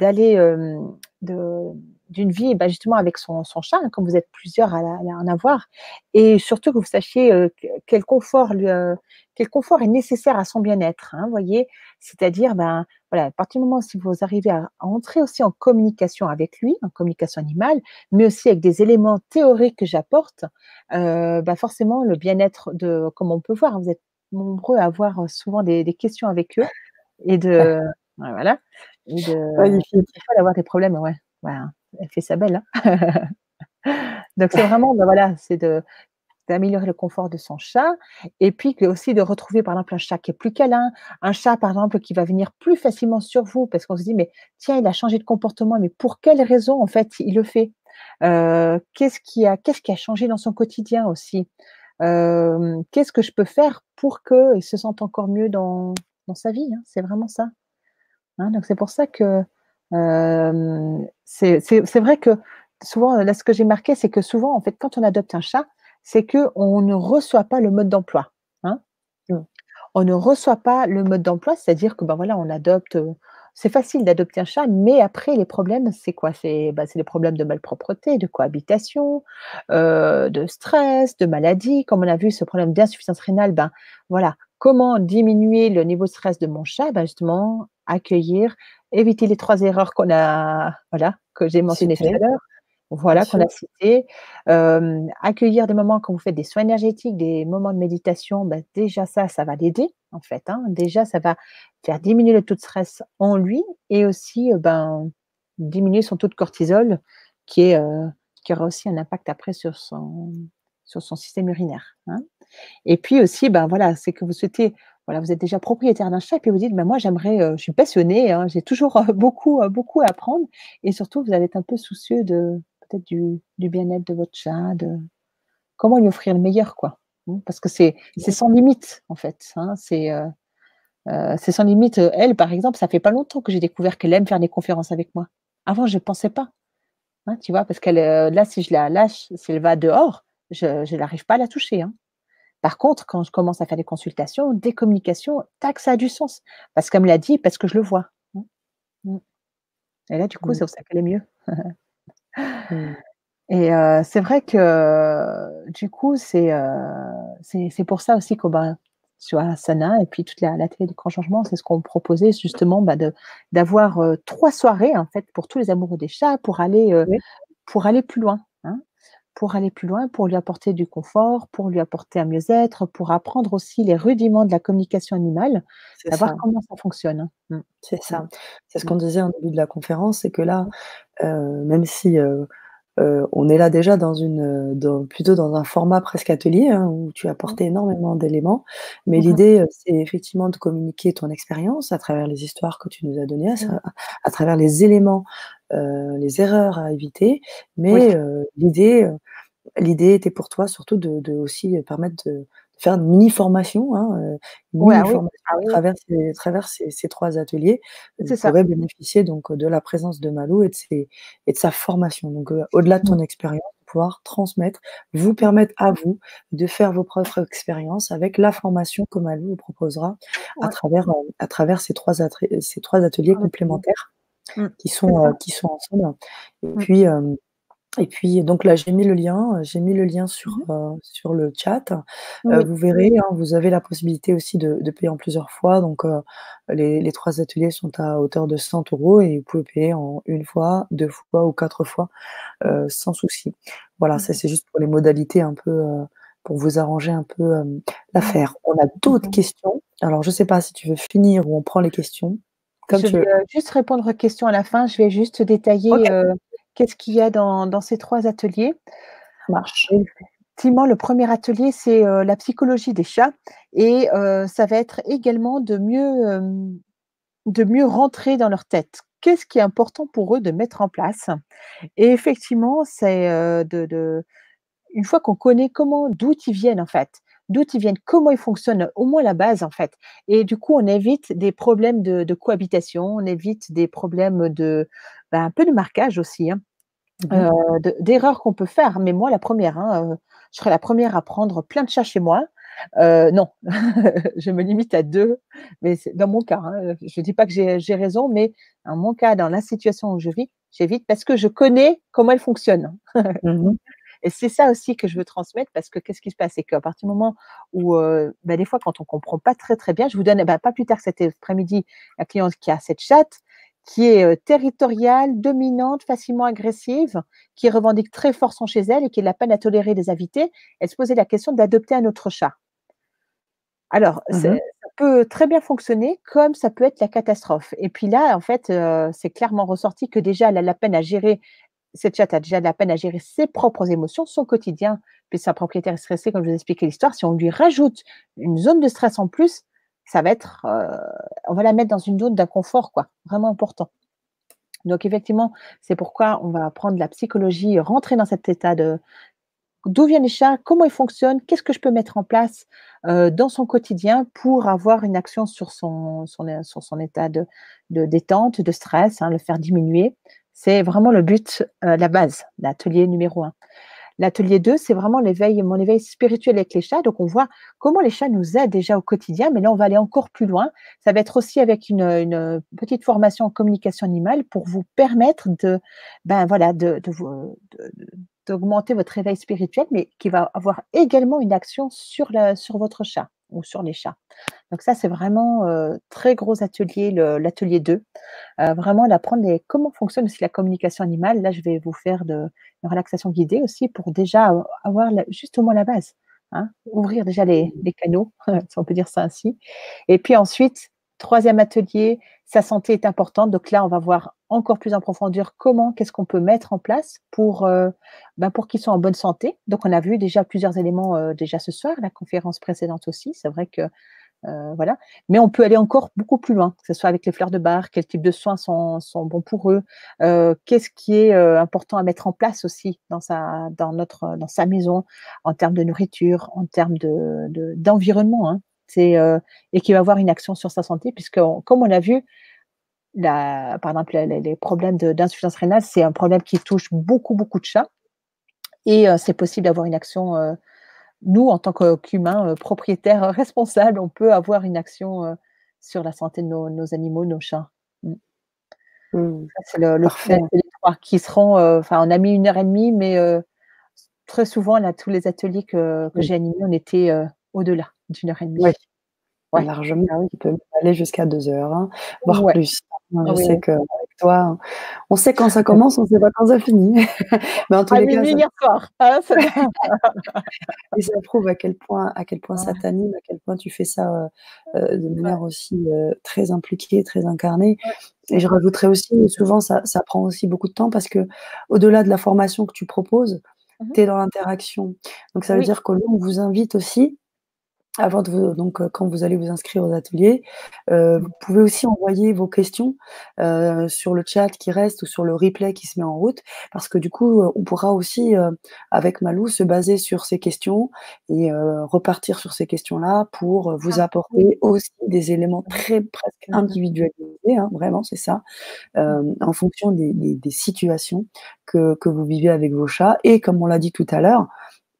de d'une vie, bah, justement avec son chat, hein, comme vous êtes plusieurs à en avoir et surtout que vous sachiez, quel confort est nécessaire à son bien-être, hein, voyez? C'est-à-dire, ben, voilà, à partir du moment où si vous arrivez à entrer aussi en communication avec lui, en communication animale, mais aussi avec des éléments théoriques que j'apporte, bah, forcément le bien-être comme on peut voir, hein, vous êtes nombreux à avoir, souvent des questions avec eux et ouais, voilà et Magnifique. des fois d'avoir des problèmes, ouais, voilà, elle fait sa belle, hein. Donc c'est vraiment, bah, voilà, c'est d'améliorer le confort de son chat et puis que aussi de retrouver par exemple un chat qui est plus câlin, un chat par exemple qui va venir plus facilement sur vous parce qu'on se dit: «Mais tiens, il a changé de comportement, mais pour quelle raison en fait il le fait?» Qu'est-ce qui a changé dans son quotidien aussi? Qu'est-ce que je peux faire pour qu'il se sente encore mieux dans sa vie, hein? C'est vraiment ça, hein, donc c'est pour ça que, c'est vrai que souvent, là, ce que j'ai marqué, c'est que souvent, en fait, quand on adopte un chat, c'est qu'on ne reçoit pas le mode d'emploi, hein. Mmh. On ne reçoit pas le mode d'emploi, c'est-à-dire que, ben, voilà, on adopte, c'est facile d'adopter un chat, mais après les problèmes, c'est quoi? C'est les problèmes de malpropreté, de cohabitation, de stress, de maladie. Comme on a vu ce problème d'insuffisance rénale, ben, voilà, comment diminuer le niveau de stress de mon chat? Ben, justement, accueillir, éviter les 3 erreurs voilà, que j'ai mentionnées tout à C'était l'heure. bien Voilà, qu'on sûr. a cité. Accueillir des moments quand vous faites des soins énergétiques, des moments de méditation, bah, déjà ça va l'aider en fait, hein. Déjà, ça va faire diminuer le taux de stress en lui et aussi, ben, diminuer son taux de cortisol qui est, qui aura aussi un impact après sur son système urinaire, hein. Et puis aussi, ben, voilà, c'est que vous souhaitez voilà, vous êtes déjà propriétaire d'un chat et puis vous dites: «Ben, moi j'aimerais, je suis passionnée, hein, j'ai toujours, beaucoup à apprendre» et surtout vous allez être un peu soucieux de peut-être du bien-être de votre chat, de comment lui offrir le meilleur, quoi. Mmh, parce que c'est sans limite, en fait, hein, c'est sans limite, elle, par exemple, ça fait pas longtemps que j'ai découvert qu'elle aime faire des conférences avec moi. Avant, je pensais pas, hein, tu vois? Parce qu'elle, là, si je la lâche, si elle va dehors, je n'arrive pas à la toucher, hein. Par contre, quand je commence à faire des consultations, des communications, tac, ça a du sens. Parce qu'elle me l'a dit, parce que je le vois. Mmh, mmh et là, du coup, Mmh. c'est pour ça qu'elle est mieux Mmh. et c'est vrai que, du coup, c'est pour ça aussi que, bah, sur Asana et puis toute la télé du grand changement, c'est ce qu'on proposait justement, bah, d'avoir, 3 soirées, en fait, pour tous les amoureux des chats pour aller Oui. plus loin, hein. pour aller plus loin, pour lui apporter du confort, pour lui apporter un mieux-être, pour apprendre aussi les rudiments de la communication animale, C'est savoir ça, comment ça fonctionne, hein. c'est Mmh, ça. C'est ce mmh, qu'on disait en début de la conférence, c'est que là, même si, on est là déjà dans plutôt dans un format presque atelier, hein, où tu as mmh, apporté énormément d'éléments. Mais mmh mh. l'idée, c'est effectivement de communiquer ton expérience à travers les histoires que tu nous as données, Mmh. à travers les éléments, les erreurs à éviter. Oui, Mais, l'idée était pour toi surtout de aussi permettre de faire une mini formation, hein, une ouais, mini ah oui, formation ah oui, oui, à travers ces 3 ateliers. Vous c'est ça. pourrez bénéficier donc de la présence de Malou et de sa formation. Donc, au-delà de Mmh, ton expérience, pouvoir transmettre, vous mmh, permettre à vous de faire vos propres expériences avec la formation que Malou vous proposera ouais, à travers ces 3 ateliers en atelier. complémentaires Mmh, c'est ça. qui sont ensemble. Et Mmh. puis, donc là, j'ai mis le lien Mmh mh. sur le chat. Oui. Vous verrez, hein, vous avez la possibilité aussi de payer en plusieurs fois. Donc, les 3 ateliers sont à hauteur de 100 € et vous pouvez payer en 1 fois, 2 fois ou 4 fois, Mmh, sans souci. Voilà, ça mmh, c'est juste pour les modalités un peu, pour vous arranger un peu, mmh. l'affaire. On a d'autres OK. questions. Alors je sais pas si tu veux finir ou on prend les questions, comme Je tu vais, veux. juste répondre aux questions à la fin. Je vais juste détailler, OK, qu'est-ce qu'il y a dans ces 3 ateliers. ça marche. Effectivement, le premier atelier, c'est, la psychologie des chats et ça va être également de mieux rentrer dans leur tête. Qu'est-ce qui est important pour eux de mettre en place? Et effectivement, c'est, de une fois qu'on connaît d'où ils viennent en fait, d'où ils viennent, comment ils fonctionnent, au moins la base en fait. Et du coup, on évite des problèmes de cohabitation, on évite des problèmes un peu de marquage aussi, hein, Mmh mh. d'erreurs qu'on peut faire. Mais moi la première, hein, je serais la première à prendre plein de chats chez moi. Non, je me limite à 2, mais c'est dans mon cas, hein, je dis pas que j'ai raison, mais dans mon cas, dans la situation où je vis, j'évite parce que je connais comment elles fonctionnent. Mmh. Et c'est ça aussi que je veux transmettre parce que qu'est-ce qui se passe? C'est qu'à partir du moment où, des fois quand on comprend pas très, très bien, je vous donne, pas plus tard que cet après-midi, la cliente qui a cette chatte, qui est, territoriale, dominante, facilement agressive, qui revendique très fort son chez elle et qui a de la peine à tolérer les invités. Elle se posait la question d'adopter un autre chat. Alors, Mmh. ça peut très bien fonctionner comme ça peut être la catastrophe et puis là, en fait, c'est clairement ressorti que déjà elle a de la peine à gérer cette chatte a déjà de la peine à gérer ses propres émotions, son quotidien, puis sa propriétaire est stressée, comme je vous ai expliqué l'histoire. Si on lui rajoute une zone de stress en plus, ça va être, on va la mettre dans une zone d'inconfort, quoi, vraiment important. Donc effectivement, c'est pourquoi on va apprendre la psychologie, rentrer dans cet état de d'où viennent les chats, comment ils fonctionnent, qu'est-ce que je peux mettre en place, dans son quotidien pour avoir une action sur son état de détente, de stress, hein, le faire diminuer. C'est vraiment le but, la base, l'atelier numéro 1. L'atelier 2, c'est vraiment mon éveil spirituel avec les chats. Donc, on voit comment les chats nous aident déjà au quotidien, mais là, on va aller encore plus loin. Ça va être aussi avec une petite formation en communication animale pour vous permettre voilà, d'augmenter votre éveil spirituel, mais qui va avoir également une action sur votre chat ou sur les chats. Donc ça, c'est vraiment, très gros atelier, l'atelier 2. Vraiment d'apprendre comment fonctionne aussi la communication animale. Là, je vais vous faire une relaxation guidée aussi pour déjà avoir juste au moins la base, hein. Ouvrir déjà les canaux, si on peut dire ça ainsi. Et puis ensuite, troisième atelier, sa santé est importante. Donc là, on va voir encore plus en profondeur qu'est-ce qu'on peut mettre en place pour qu'ils soient en bonne santé. Donc on a vu déjà plusieurs éléments, déjà ce soir, la conférence précédente aussi. C'est vrai que voilà. Mais on peut aller encore beaucoup plus loin, que ce soit avec les fleurs de bar, quel type de soins sont bons pour eux, qu'est-ce qui est, important à mettre en place aussi dans sa maison, en termes de nourriture, en termes d'environnement, hein. Et qui va avoir une action sur sa santé puisque comme on l'a vu, par exemple, les problèmes d'insuffisance rénale, c'est un problème qui touche beaucoup, beaucoup de chats et c'est possible d'avoir une action, nous, en tant qu'humains, propriétaires, responsables, on peut avoir une action, sur la santé de nos animaux, nos chats. Mmh. Mmh. Ça, c'est le Parfait. l'atelier 3 qui seront, enfin, on a mis 1 heure et demie, mais très souvent, là, tous les ateliers que Mmh. j'ai animés, on était, au-delà d'1 heure et Oui. demie. Ouais. largement, Ah oui. qui peut même aller jusqu'à 2 heures, hein, voire Ouais. plus. Moi, je Ah oui, sais oui. qu'avec toi, on sait quand ça commence, on sait pas quand ça finit. Mais en tous À les cas, minuit ça hier soir, hein, ça et ça prouve à quel point ça ouais, t'anime, à quel point tu fais ça, de ouais, manière aussi, très impliquée, très incarnée. ouais, Et je ouais. rajouterais aussi, souvent ça prend aussi beaucoup de temps parce qu'au-delà de la formation que tu proposes, Mmh mh. tu es dans l'interaction. Donc ça veut Oui. dire que nous, on vous invite aussi avant de vous donc quand vous allez vous inscrire aux ateliers, vous Mmh. pouvez aussi envoyer vos questions, sur le chat qui reste ou sur le replay qui se met en route. Parce que du coup, on pourra aussi, avec Malou, se baser sur ces questions et repartir sur ces questions-là pour, vous Ah oui. apporter aussi des éléments Mmh mh. très presque Mmh mh. individualisés, hein, vraiment, c'est ça, Mmh. en fonction des situations que vous vivez avec vos chats et comme on l'a dit tout à l'heure,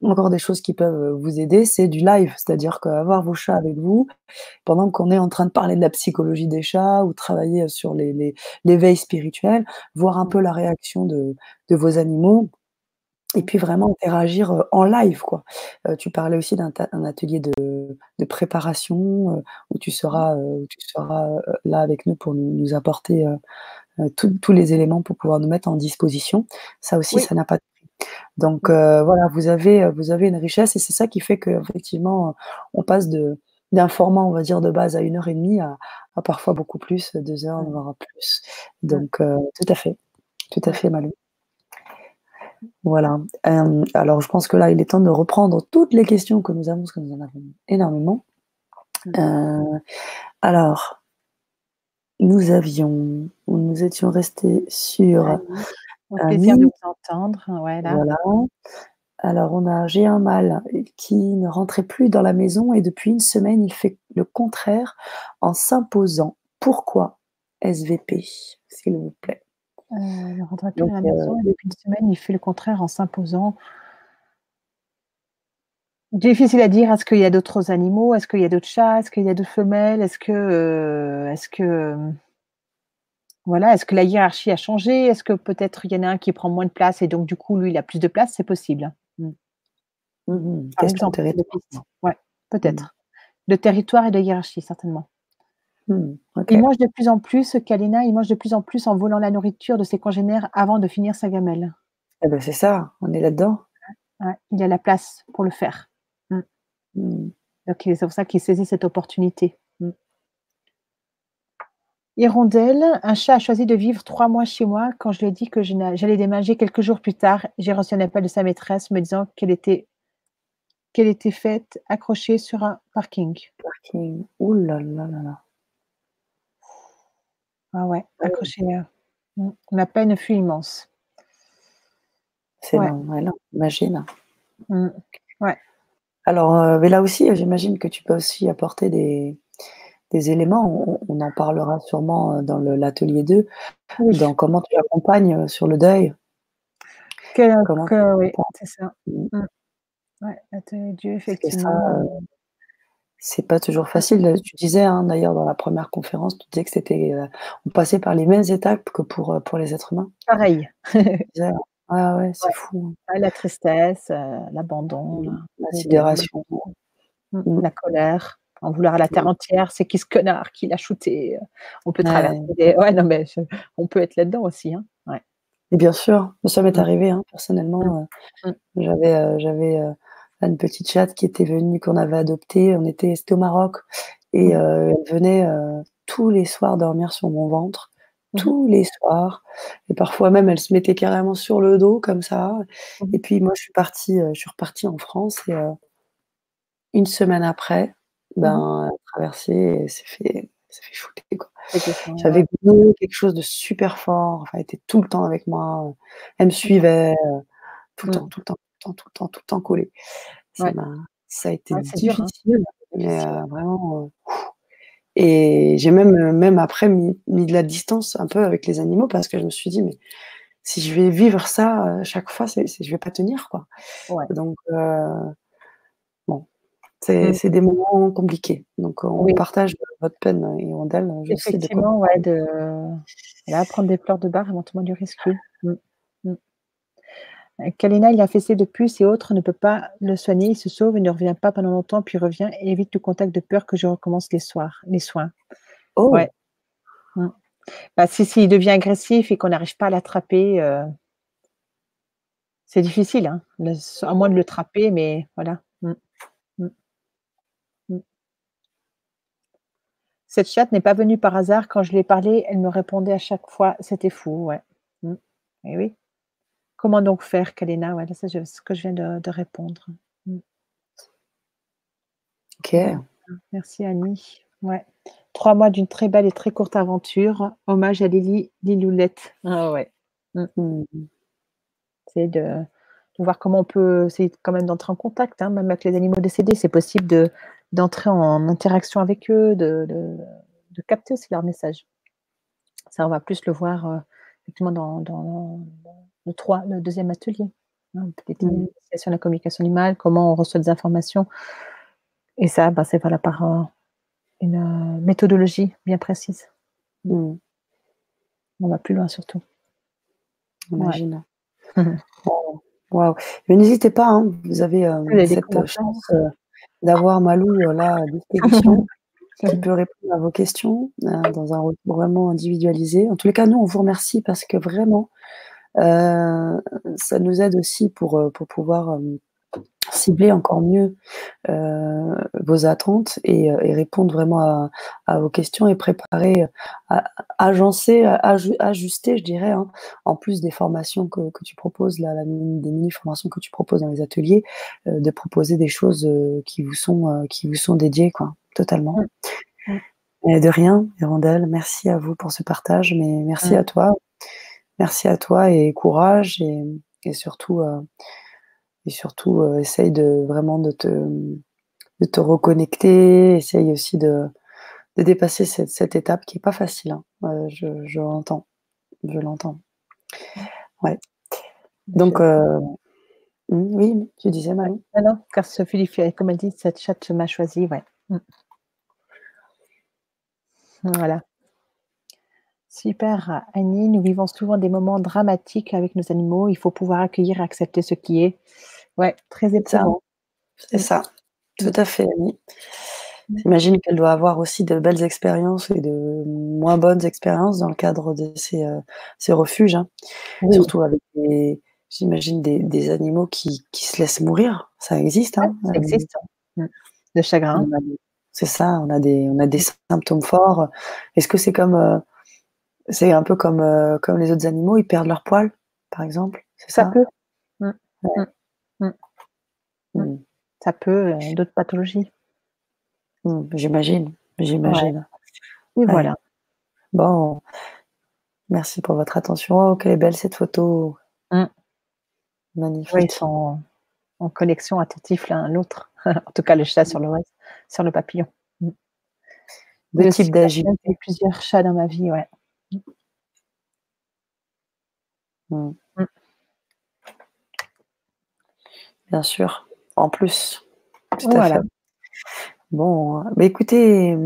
encore des choses qui peuvent, vous aider, c'est du live. C'est-à-dire qu'avoir vos chats avec vous, pendant qu'on est en train de parler de la psychologie des chats ou travailler, sur l'éveil spirituel, voir un Mmh. peu la réaction de vos animaux et Mmh. puis vraiment interagir, en live, quoi. Tu parlais aussi un atelier de préparation, Mmh. où tu seras, là avec nous pour nous apporter, tous les éléments pour pouvoir nous mettre en disposition. Ça aussi, Oui. ça n'a pas de prix. Donc Mmh. voilà, vous avez une richesse et c'est ça qui fait qu'effectivement, on passe d'un format, on va dire, de base à 1 heure et demie à parfois beaucoup plus, 2 heures, Mmh. voire plus. Mmh. Donc tout à Ouais. fait, Malou. Voilà. Alors je pense que là, il est temps de reprendre toutes les questions que nous avons, parce que nous en avons énormément. Mmh. Heu, alors, nous étions restés sur, Annie, au plaisir de Annie, vous entendre. Ouais, là. voilà. Alors on a j'ai un mâle qui ne rentrait plus dans la maison et depuis une semaine, il fait le contraire en s'imposant. Pourquoi? SVP, s'il vous plaît. Ne rentrait plus Donc à la maison et depuis une semaine, il fait le contraire en s'imposant. Difficile à dire. Est-ce qu'il y a d'autres animaux? Est-ce qu'il y a d'autres chats? Est-ce qu'il y a d'autres femelles? Voilà, est-ce que la hiérarchie a changé? Est-ce que peut-être il y en a un qui prend moins de place et donc du coup, lui, il a plus de place? C'est possible, hein. Mmh. Par question de exemple, des territoire. pistes. Ouais, Mmh. peut-être. De territoire et de hiérarchie, certainement. OK. Il mange de plus en plus, Kalina, il mange de plus en plus en volant la nourriture de ses congénères avant de finir sa gamelle. Eh ben c'est ça, on est là-dedans. Ouais, il a la place pour le faire. Mmh. Mmh. Donc c'est pour ça qu'il saisit cette opportunité. Mmh. Hirondelle, un chat a choisi de vivre 3 mois chez moi quand je lui ai dit que j'allais déménager quelques jours plus tard. J'ai reçu un appel de sa maîtresse me disant qu'elle était faite accrochée sur un parking. Parking. Ouh là là là là. Ah ouais, Ah oui, accrochée, ma peine fut immense. c'est Ouais, non, ouais, non, imagine. mmh, ouais, Alors, mais là aussi, j'imagine que tu peux aussi apporter des éléments. On en parlera sûrement, dans l'atelier 2, oui, dans comment tu accompagnes, sur le deuil. que Comment tu que oui, accompagnes. c'est ça. Mmh. Mmh, ouais, atelier Dieu Parce que ça, effectivement, c'est pas toujours mmh, facile. Tu disais, hein, d'ailleurs dans la première conférence, tu disais que c'était, on passait par les mêmes étapes que pour les êtres humains. pareil. Tu disais, ah ouais, Ouais, c'est fou, ouais, la tristesse, l'abandon, la le deuil, sidération. Mmh. la colère, en vouloir à la terre Mmh. entière. «C'est qui ce connard? Qui l'a shooté?» On peut traverser Ouais des ouais, non, mais on peut être là-dedans aussi, hein. Ouais. et bien sûr, ça m'est Mmh, arrivé, hein, mmh, personnellement, mmh, j'avais, une petite chatte qui était venue qu'on avait adoptée. C'était au Maroc et mmh, elle venait, tous les soirs dormir sur mon ventre, mmh mh, tous les soirs et parfois même elle se mettait carrément sur le dos comme ça mmh et mh. puis moi je suis repartie en France et 1 semaine après, Mmh. ben, elle a traversé et elle s'est fait shooter, quoi. C'était ça, J'avais ouais. besoin quelque chose de super fort, enfin, elle était tout le temps avec moi, elle me suivait, tout le Mmh, temps, tout le temps, tout le temps, tout le temps, tout le temps collée. Ça ouais, m'a ça a été ouais, c'est dur, hein, difficile, mais difficile. vraiment, et j'ai même après mis de la distance un peu avec les animaux parce que je me suis dit: «Mais si je vais vivre ça, chaque fois, c'est je vais pas tenir, quoi». Ouais. Donc bon, c'est Mmh. c'est des moments compliqués. Donc on Oui, partage votre peine, Hirondelle, je sais de quoi vous effectivement, ouais, parlez. voilà, prendre des fleurs de bar éventuellement du rescue. Mmh. Mmh. Kalina, il a fessé de puces et autres, ne peut pas le soigner, il se sauve, il ne revient pas pendant longtemps, puis revient et évite tout contact de peur que je recommence les soins. Ouais. Oh! Mm. Bah, si il devient agressif et qu'on n'arrive pas à l'attraper, c'est difficile, hein, à moins de le trapper, mais voilà. Mm, mm, mm. Cette chatte n'est pas venue par hasard. Quand je lui ai parlé, elle me répondait à chaque fois, c'était fou, ouais. Mm. Eh oui. Comment donc faire, Kalina? Ouais, là, c'est ce que je viens de répondre. Mm. OK. Merci Annie. Ouais. 3 mois d'une très belle et très courte aventure. Hommage à Lily Liloulette. Ah ouais. Mm. Mmh. C'est de voir comment on peut essayer quand même d'entrer en contact, hein, même avec les animaux décédés. C'est possible d'entrer en interaction avec eux, de capter aussi leurs messages. Ça, on va plus le voir effectivement dans le deuxième atelier. Hein, peut-être Mmh. l'initiation à la communication animale, comment on reçoit des informations. Et ça, bah, c'est voilà, par une méthodologie bien précise. Mmh. On va plus loin surtout. Ouais. J'imagine. Waouh! Mais n'hésitez pas, hein, vous avez, Vous avez des cette commentaires? chance, d'avoir Malou, là, à disposition, qui peut répondre à vos questions, dans un retour vraiment individualisé. En tous les cas, nous, on vous remercie parce que vraiment, ça nous aide aussi pour pouvoir, cibler encore mieux, vos attentes et répondre vraiment à vos questions et préparer, a agencer, ajuster, je dirais, hein, en plus des formations que tu proposes là, des mini formations que tu proposes dans les ateliers, de proposer des choses, qui vous sont dédiées, quoi, totalement. Mmh, mmh, Et de rien, Hirondelle, merci à vous pour ce partage, mais merci mmh. à toi. Merci à toi et courage et surtout, essaye de vraiment de te reconnecter, essaye aussi de dépasser cette étape qui est pas facile, hein. Je l'entends. Ouais. Bah, je Donc oui, tu disais ouais. Manon? Non, non, car Sophie fait comme elle dit: «Cette chatte m'a choisi», ouais. Mmh. Voilà. Super, Annie, nous vivons souvent des moments dramatiques avec nos animaux. Il faut pouvoir accueillir et accepter ce qui est. Ouais, très C'est ça, éprouvant. c'est Mmh, ça. Tout mmh, à fait, Annie. mmh. J'imagine qu'elle doit avoir aussi de belles expériences et de moins bonnes expériences dans le cadre de ces refuges, hein. Oui, Surtout avec j'imagine des animaux qui se laissent mourir. Ça existe, ouais, hein, ça existe, hein. Mmh. Le chagrin. on a des c'est ça, on a des symptômes forts. Est-ce que c'est un peu comme les autres animaux, ils perdent leurs poils, par exemple, c'est Ça ça? peut. Mmh, mmh, Ouais. mmh, mmh. Mmh. Ça peut, d'autres pathologies. J'imagine, Ouais, j'imagine. et Ouais. voilà. Bon, merci pour votre attention. Oh, quelle est belle cette photo, Mmh. Ouais, ils magnifique. sont en connexion, attentifs l'un à l'autre. En tout cas, le chat Mmh. sur le papillon. Mmh. 2 Et types aussi, d'agilité. j'ai eu plusieurs chats dans ma vie, ouais. Mmh. Mmh. Bien sûr, en plus, tout à Voilà. fait. Bon, bah, écoutez,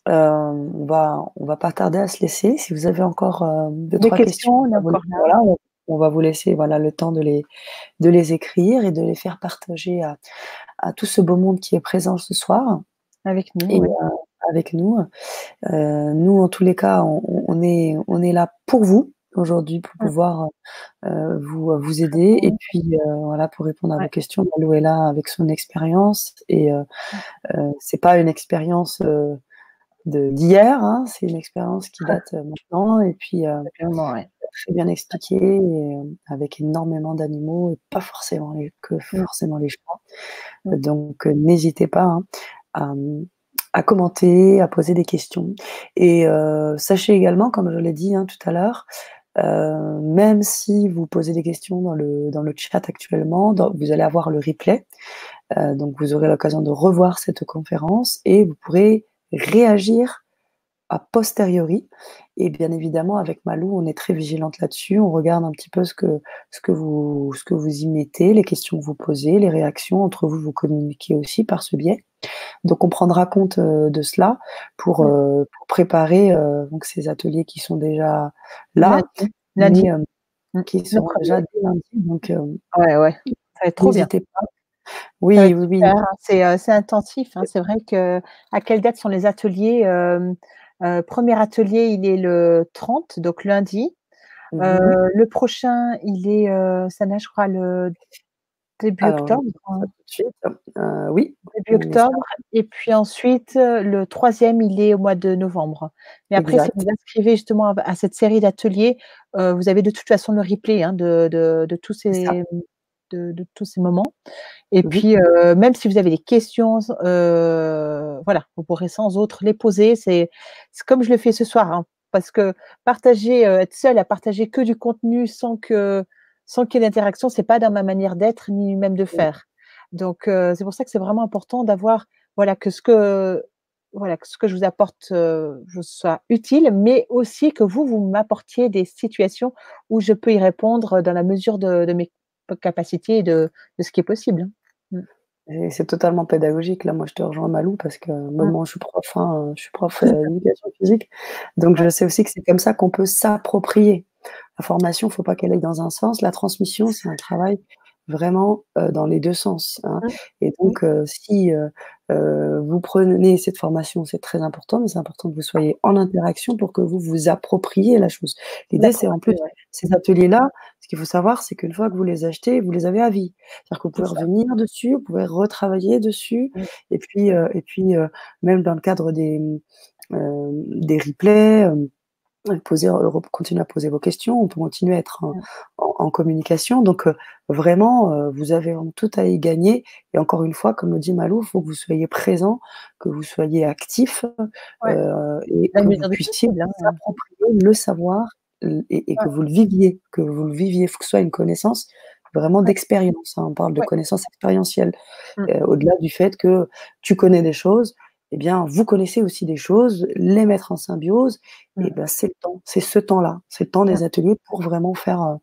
on va pas tarder à se laisser. Si vous avez encore, Des 2-3 questions, questions, on est encore là, voilà, on va vous laisser, voilà, le temps de les écrire et de les faire partager à tout ce beau monde qui est présent ce soir avec nous, et ouais. avec nous. Nous, en tous les cas, on est là pour vous aujourd'hui, pour Mmh. pouvoir, vous aider et Répondre, puis, voilà, pour répondre à vos ouais. questions. Malou est là avec son expérience et Mmh. c'est pas une expérience, d'hier, hein, c'est une expérience qui date, maintenant et puis, Clairement, ouais. très bien expliqué et avec énormément d'animaux et pas forcément Mmh. forcément les chats. Mmh. Donc n'hésitez pas, hein, à, à commenter, à poser des questions et sachez également, comme je l'ai dit, hein, tout à l'heure, même si vous posez des questions dans le chat actuellement, vous allez avoir le replay, donc vous aurez l'occasion de revoir cette conférence et vous pourrez réagir a posteriori et bien évidemment avec Malou, on est très vigilante là-dessus. On regarde un petit peu ce que vous y mettez, les questions que vous posez, les réactions. Entre vous, vous communiquez aussi par ce biais. Donc on prendra compte, de cela Mmh. pour préparer, donc ces ateliers qui sont déjà là, Lundi, mais lundi. qui Le seront 1er. déjà dès lundi, donc Ouais, ouais, ça va être trop bien. n'hésitez pas. Ça va Oui, être oui, super, oui. hein. C'est intensif, hein. C'est vrai que à quelle date sont les ateliers? 1er atelier, il est le 30, donc lundi. Mmh. Le prochain, il est, Sana, je crois le début Alors je vais octobre, vous dire ça hein. tout de suite. Oui, Début on est ça, octobre et puis ensuite, le 3e, il est au mois de novembre. Mais après, si vous exact, vous inscrivez justement à cette série d'ateliers, vous avez de toute façon le replay, hein, de tous c'est ça. ces de tous ces moments et Mmh. puis, même si vous avez des questions, voilà, vous pourrez sans autre les poser. C'est comme je le fais ce soir, hein, parce que partager, être seule à partager que du contenu sans qu'il y ait d'interaction, c'est pas dans ma manière d'être ni même de Mmh. faire. Donc, c'est pour ça que c'est vraiment important d'avoir, voilà, que ce que je vous apporte, je soit utile, mais aussi que vous m'apportiez des situations où je peux y répondre dans la mesure de mes capacités et de ce qui est possible, hein. Mmh. Et c'est totalement pédagogique. Là, moi, je te rejoins Malou parce que, bah, Mmh. moi, je suis prof, hein, je suis prof, d'éducation physique, donc je sais aussi que c'est comme ça qu'on peut s'approprier. La formation, faut pas qu'elle aille dans un sens. La transmission, c'est un travail vraiment, dans les 2 sens, hein, Mmh. et Oui, donc si, vous prenez cette formation, c'est très important, mais c'est important que vous soyez en interaction pour que vous vous appropriez la chose. L'idée, c'est en plus l'approprier, ouais, ces ateliers-là, ce qu'il faut savoir, c'est qu'une fois que vous les achetez, vous les avez à vie. C'est-à-dire que vous c'est pouvez ça. revenir dessus, vous pouvez retravailler dessus Mmh. et puis, même dans le cadre des replays, poser continuer à poser vos questions, on peut continuer à être Mmh. en communication, donc vraiment, vous avez vraiment tout à y gagner et encore une fois, comme le dit Malou, il faut que vous soyez présent, que vous soyez actif, Ouais, et dans la que vous mesure du puissiez possible, vous hein. approprier le savoir, et Ouais, que vous le viviez, que vous le viviez. Il faut que ce soit une connaissance vraiment ouais, d'expérience, hein. On parle de ouais. connaissance expérientielle, Mmh. au-delà du fait que tu connais des choses, eh bien, vous connaissez aussi des choses, les mettre en symbiose, et Mmh. ben, c'est le temps, c'est ce temps-là, c'est le temps Mmh. des ateliers pour vraiment faire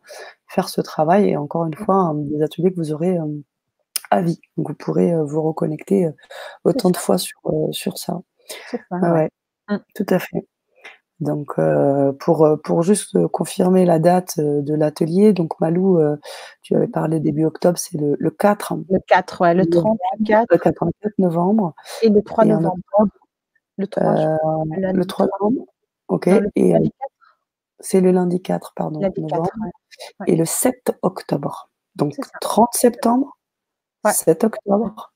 ce travail et encore une Mmh. fois, des ateliers que vous aurez, à vie. Donc vous pourrez, vous reconnecter, C'est autant de ça, fois sur ça. c'est ça, Ouais, ouais. ouais, Mmh. tout à fait. Donc pour juste, confirmer la date, de l'atelier, donc Malou, tu avais Mmh. parlé début octobre, c'est le 4 Le 4, ouais, le novembre, 30, le 4 4 novembre, et le 3 et en novembre. octobre, Le 3, je crois, le lundi 3 3. novembre, OK, Non, le et lundi 4? c'est le lundi 4, pardon, Lundi 4, novembre, ouais. Ouais, et le 7 octobre. c'est Donc ça. 30 septembre, Ouais. 7 Mmh. octobre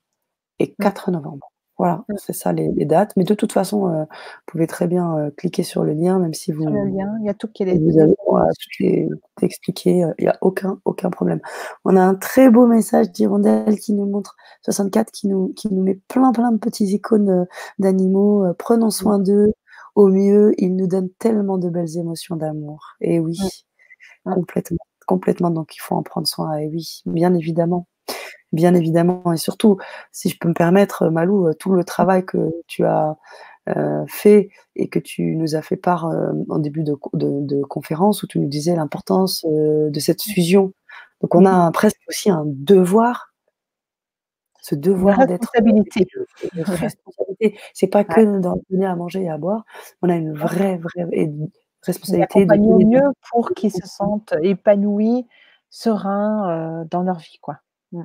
et Mmh. 4 novembre. Voilà, Mmh. c'est ça les dates, mais de toute façon, vous pouvez très bien, cliquer sur le lien, même si Sur le lien, il y a tout qui est vous avez détaillé voilà, dessus. tout est expliqué, il y a aucun problème. On a un très beau message d'Hirondelle qui nous montre 64 qui nous met plein de petites icônes, d'animaux, prenons Mmh. soin d'eux au mieux, ils nous donnent tellement de belles émotions d'amour. Et Mmh. oui, Mmh. complètement, complètement, donc il faut en prendre soin et oui, bien évidemment et surtout, si je peux me permettre, Malou, tout le Mmh. travail que tu as, fait et que tu nous as fait part, en début de conférence où tu nous disais l'importance, de cette fusion. Donc on Mmh. a presque aussi un devoir, ce Une devoir d'être, responsabilité. de responsabilité. C'est pas Ouais, que d'en donner à manger et à boire, on a une non, vraie responsabilité de d'accompagner au donner mieux pour de qu'ils se sentent épanouis, sereins, dans leur vie, quoi. Mmh.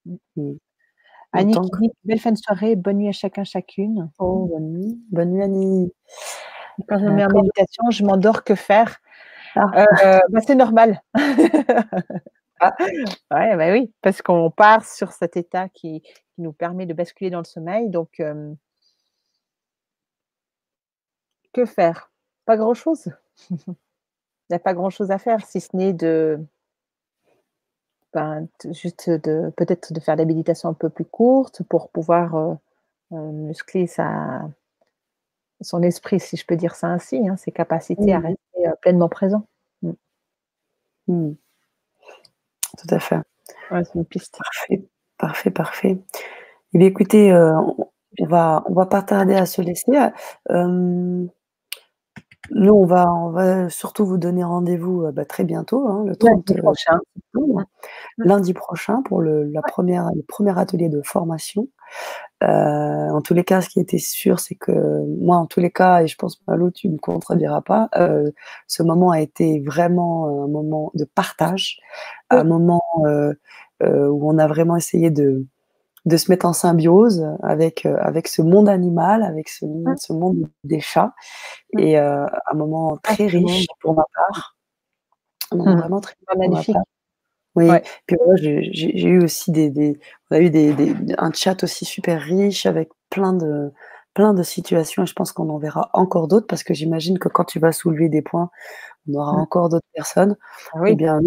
Mmh. mmh, Annie autant qui que dit: «Belle fin de soirée, bonne nuit à chacun, chacune». oh, bonne nuit Annie. Quand je me mets en Quand méditation, je m'endors, que faire? ah, Heu, bah, c'est normal. ah, Ouais, bah, oui, parce qu'on part sur cet état qui nous permet de basculer dans le sommeil, donc que faire? Pas grand-chose. Il y a pas grand-chose à faire si ce n'est de, ben, juste de peut-être de faire des méditations un peu plus courtes pour pouvoir, muscler son esprit, si je peux dire ça ainsi, hein, ses capacités à mmh rester, pleinement présent. Mmh. mmh, tout à fait. Ouais, c'est une piste. Parfait, parfait. Eh bien écoutez, on va pas tarder à se laisser. Nous on va surtout vous donner rendez-vous, bah, très bientôt, hein, le 30 Lundi prochain. Mmh. septembre, Mmh. lundi prochain pour le Ouais, premier atelier de formation. En tous les cas, ce qui était sûr, c'est que moi, en tous les cas, et je pense Malou, tu me contrediras pas, ce moment a été vraiment un moment de partage, un Oui. moment, où on a vraiment essayé de se mettre en symbiose avec ce monde animal, avec Mmh, ce monde des chats mmh. et un moment Ah, très c'est bon. riche pour ma part, un moment Mmh. vraiment très Ah, riche pour ma magnifique. part. Oui, Ouais. puis moi j'ai eu aussi des on a eu des un chat aussi super riche avec plein de situations et je pense qu'on en verra encore d'autres parce que j'imagine que quand tu vas soulever des points, on aura Mmh. encore d'autres personnes. Ah Eh oui. bien,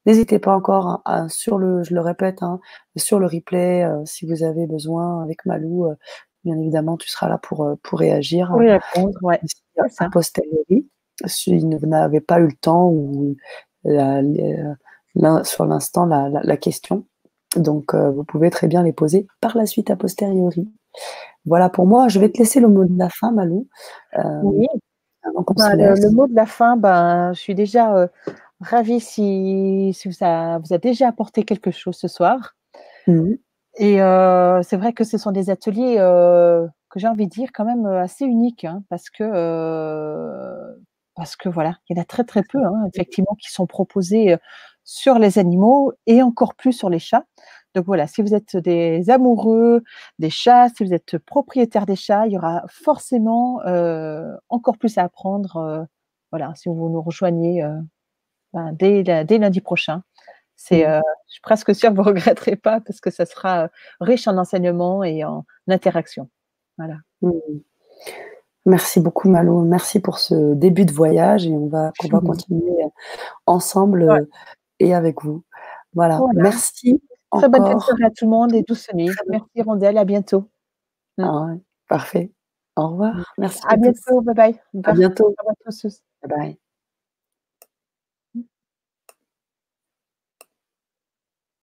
n'hésitez pas encore à sur le je le répète, hein, sur le replay, si vous avez besoin avec Malou, bien évidemment, tu seras là pour réagir, Pour y répondre, ouais, aussi c'est a ça. posteriori, si vous n'avez pas eu le temps ou la les, sur l'instant la question. Donc, vous pouvez très bien les poser par la suite a posteriori. Voilà pour moi, je vais te laisser le mot de la fin Malou, Oui, avant qu'on bah, se le laisse. mot de la fin, ben, je suis déjà, ravie si vous a déjà apporté quelque chose ce soir Mmh mh. et c'est vrai que ce sont des ateliers, que j'ai envie de dire quand même, assez uniques, hein, parce que voilà, il y en a très, très peu, hein, effectivement, qui sont proposés, sur les animaux et encore plus sur les chats. Donc voilà, si vous êtes des amoureux des chats, si vous êtes propriétaire des chats, il y aura forcément, encore plus à apprendre, voilà, si vous nous rejoignez, ben, dès lundi prochain. Mmh. Je suis presque sûre que vous regretterez pas parce que ça sera, riche en enseignements et en interaction. Voilà. Mmh. Merci beaucoup Malo, merci pour ce début de voyage et qu'on va continuer ensemble, Ouais, et avec vous. Voilà, voilà. merci Très bonne fin de encore. soirée à tout le monde et douce nuit. Très bonne Merci Rondelle, à bientôt. Mmh. ah ouais, parfait. Au revoir, merci À à tous. bientôt, bye bye. À bientôt. Au revoir à tous. Bye bye.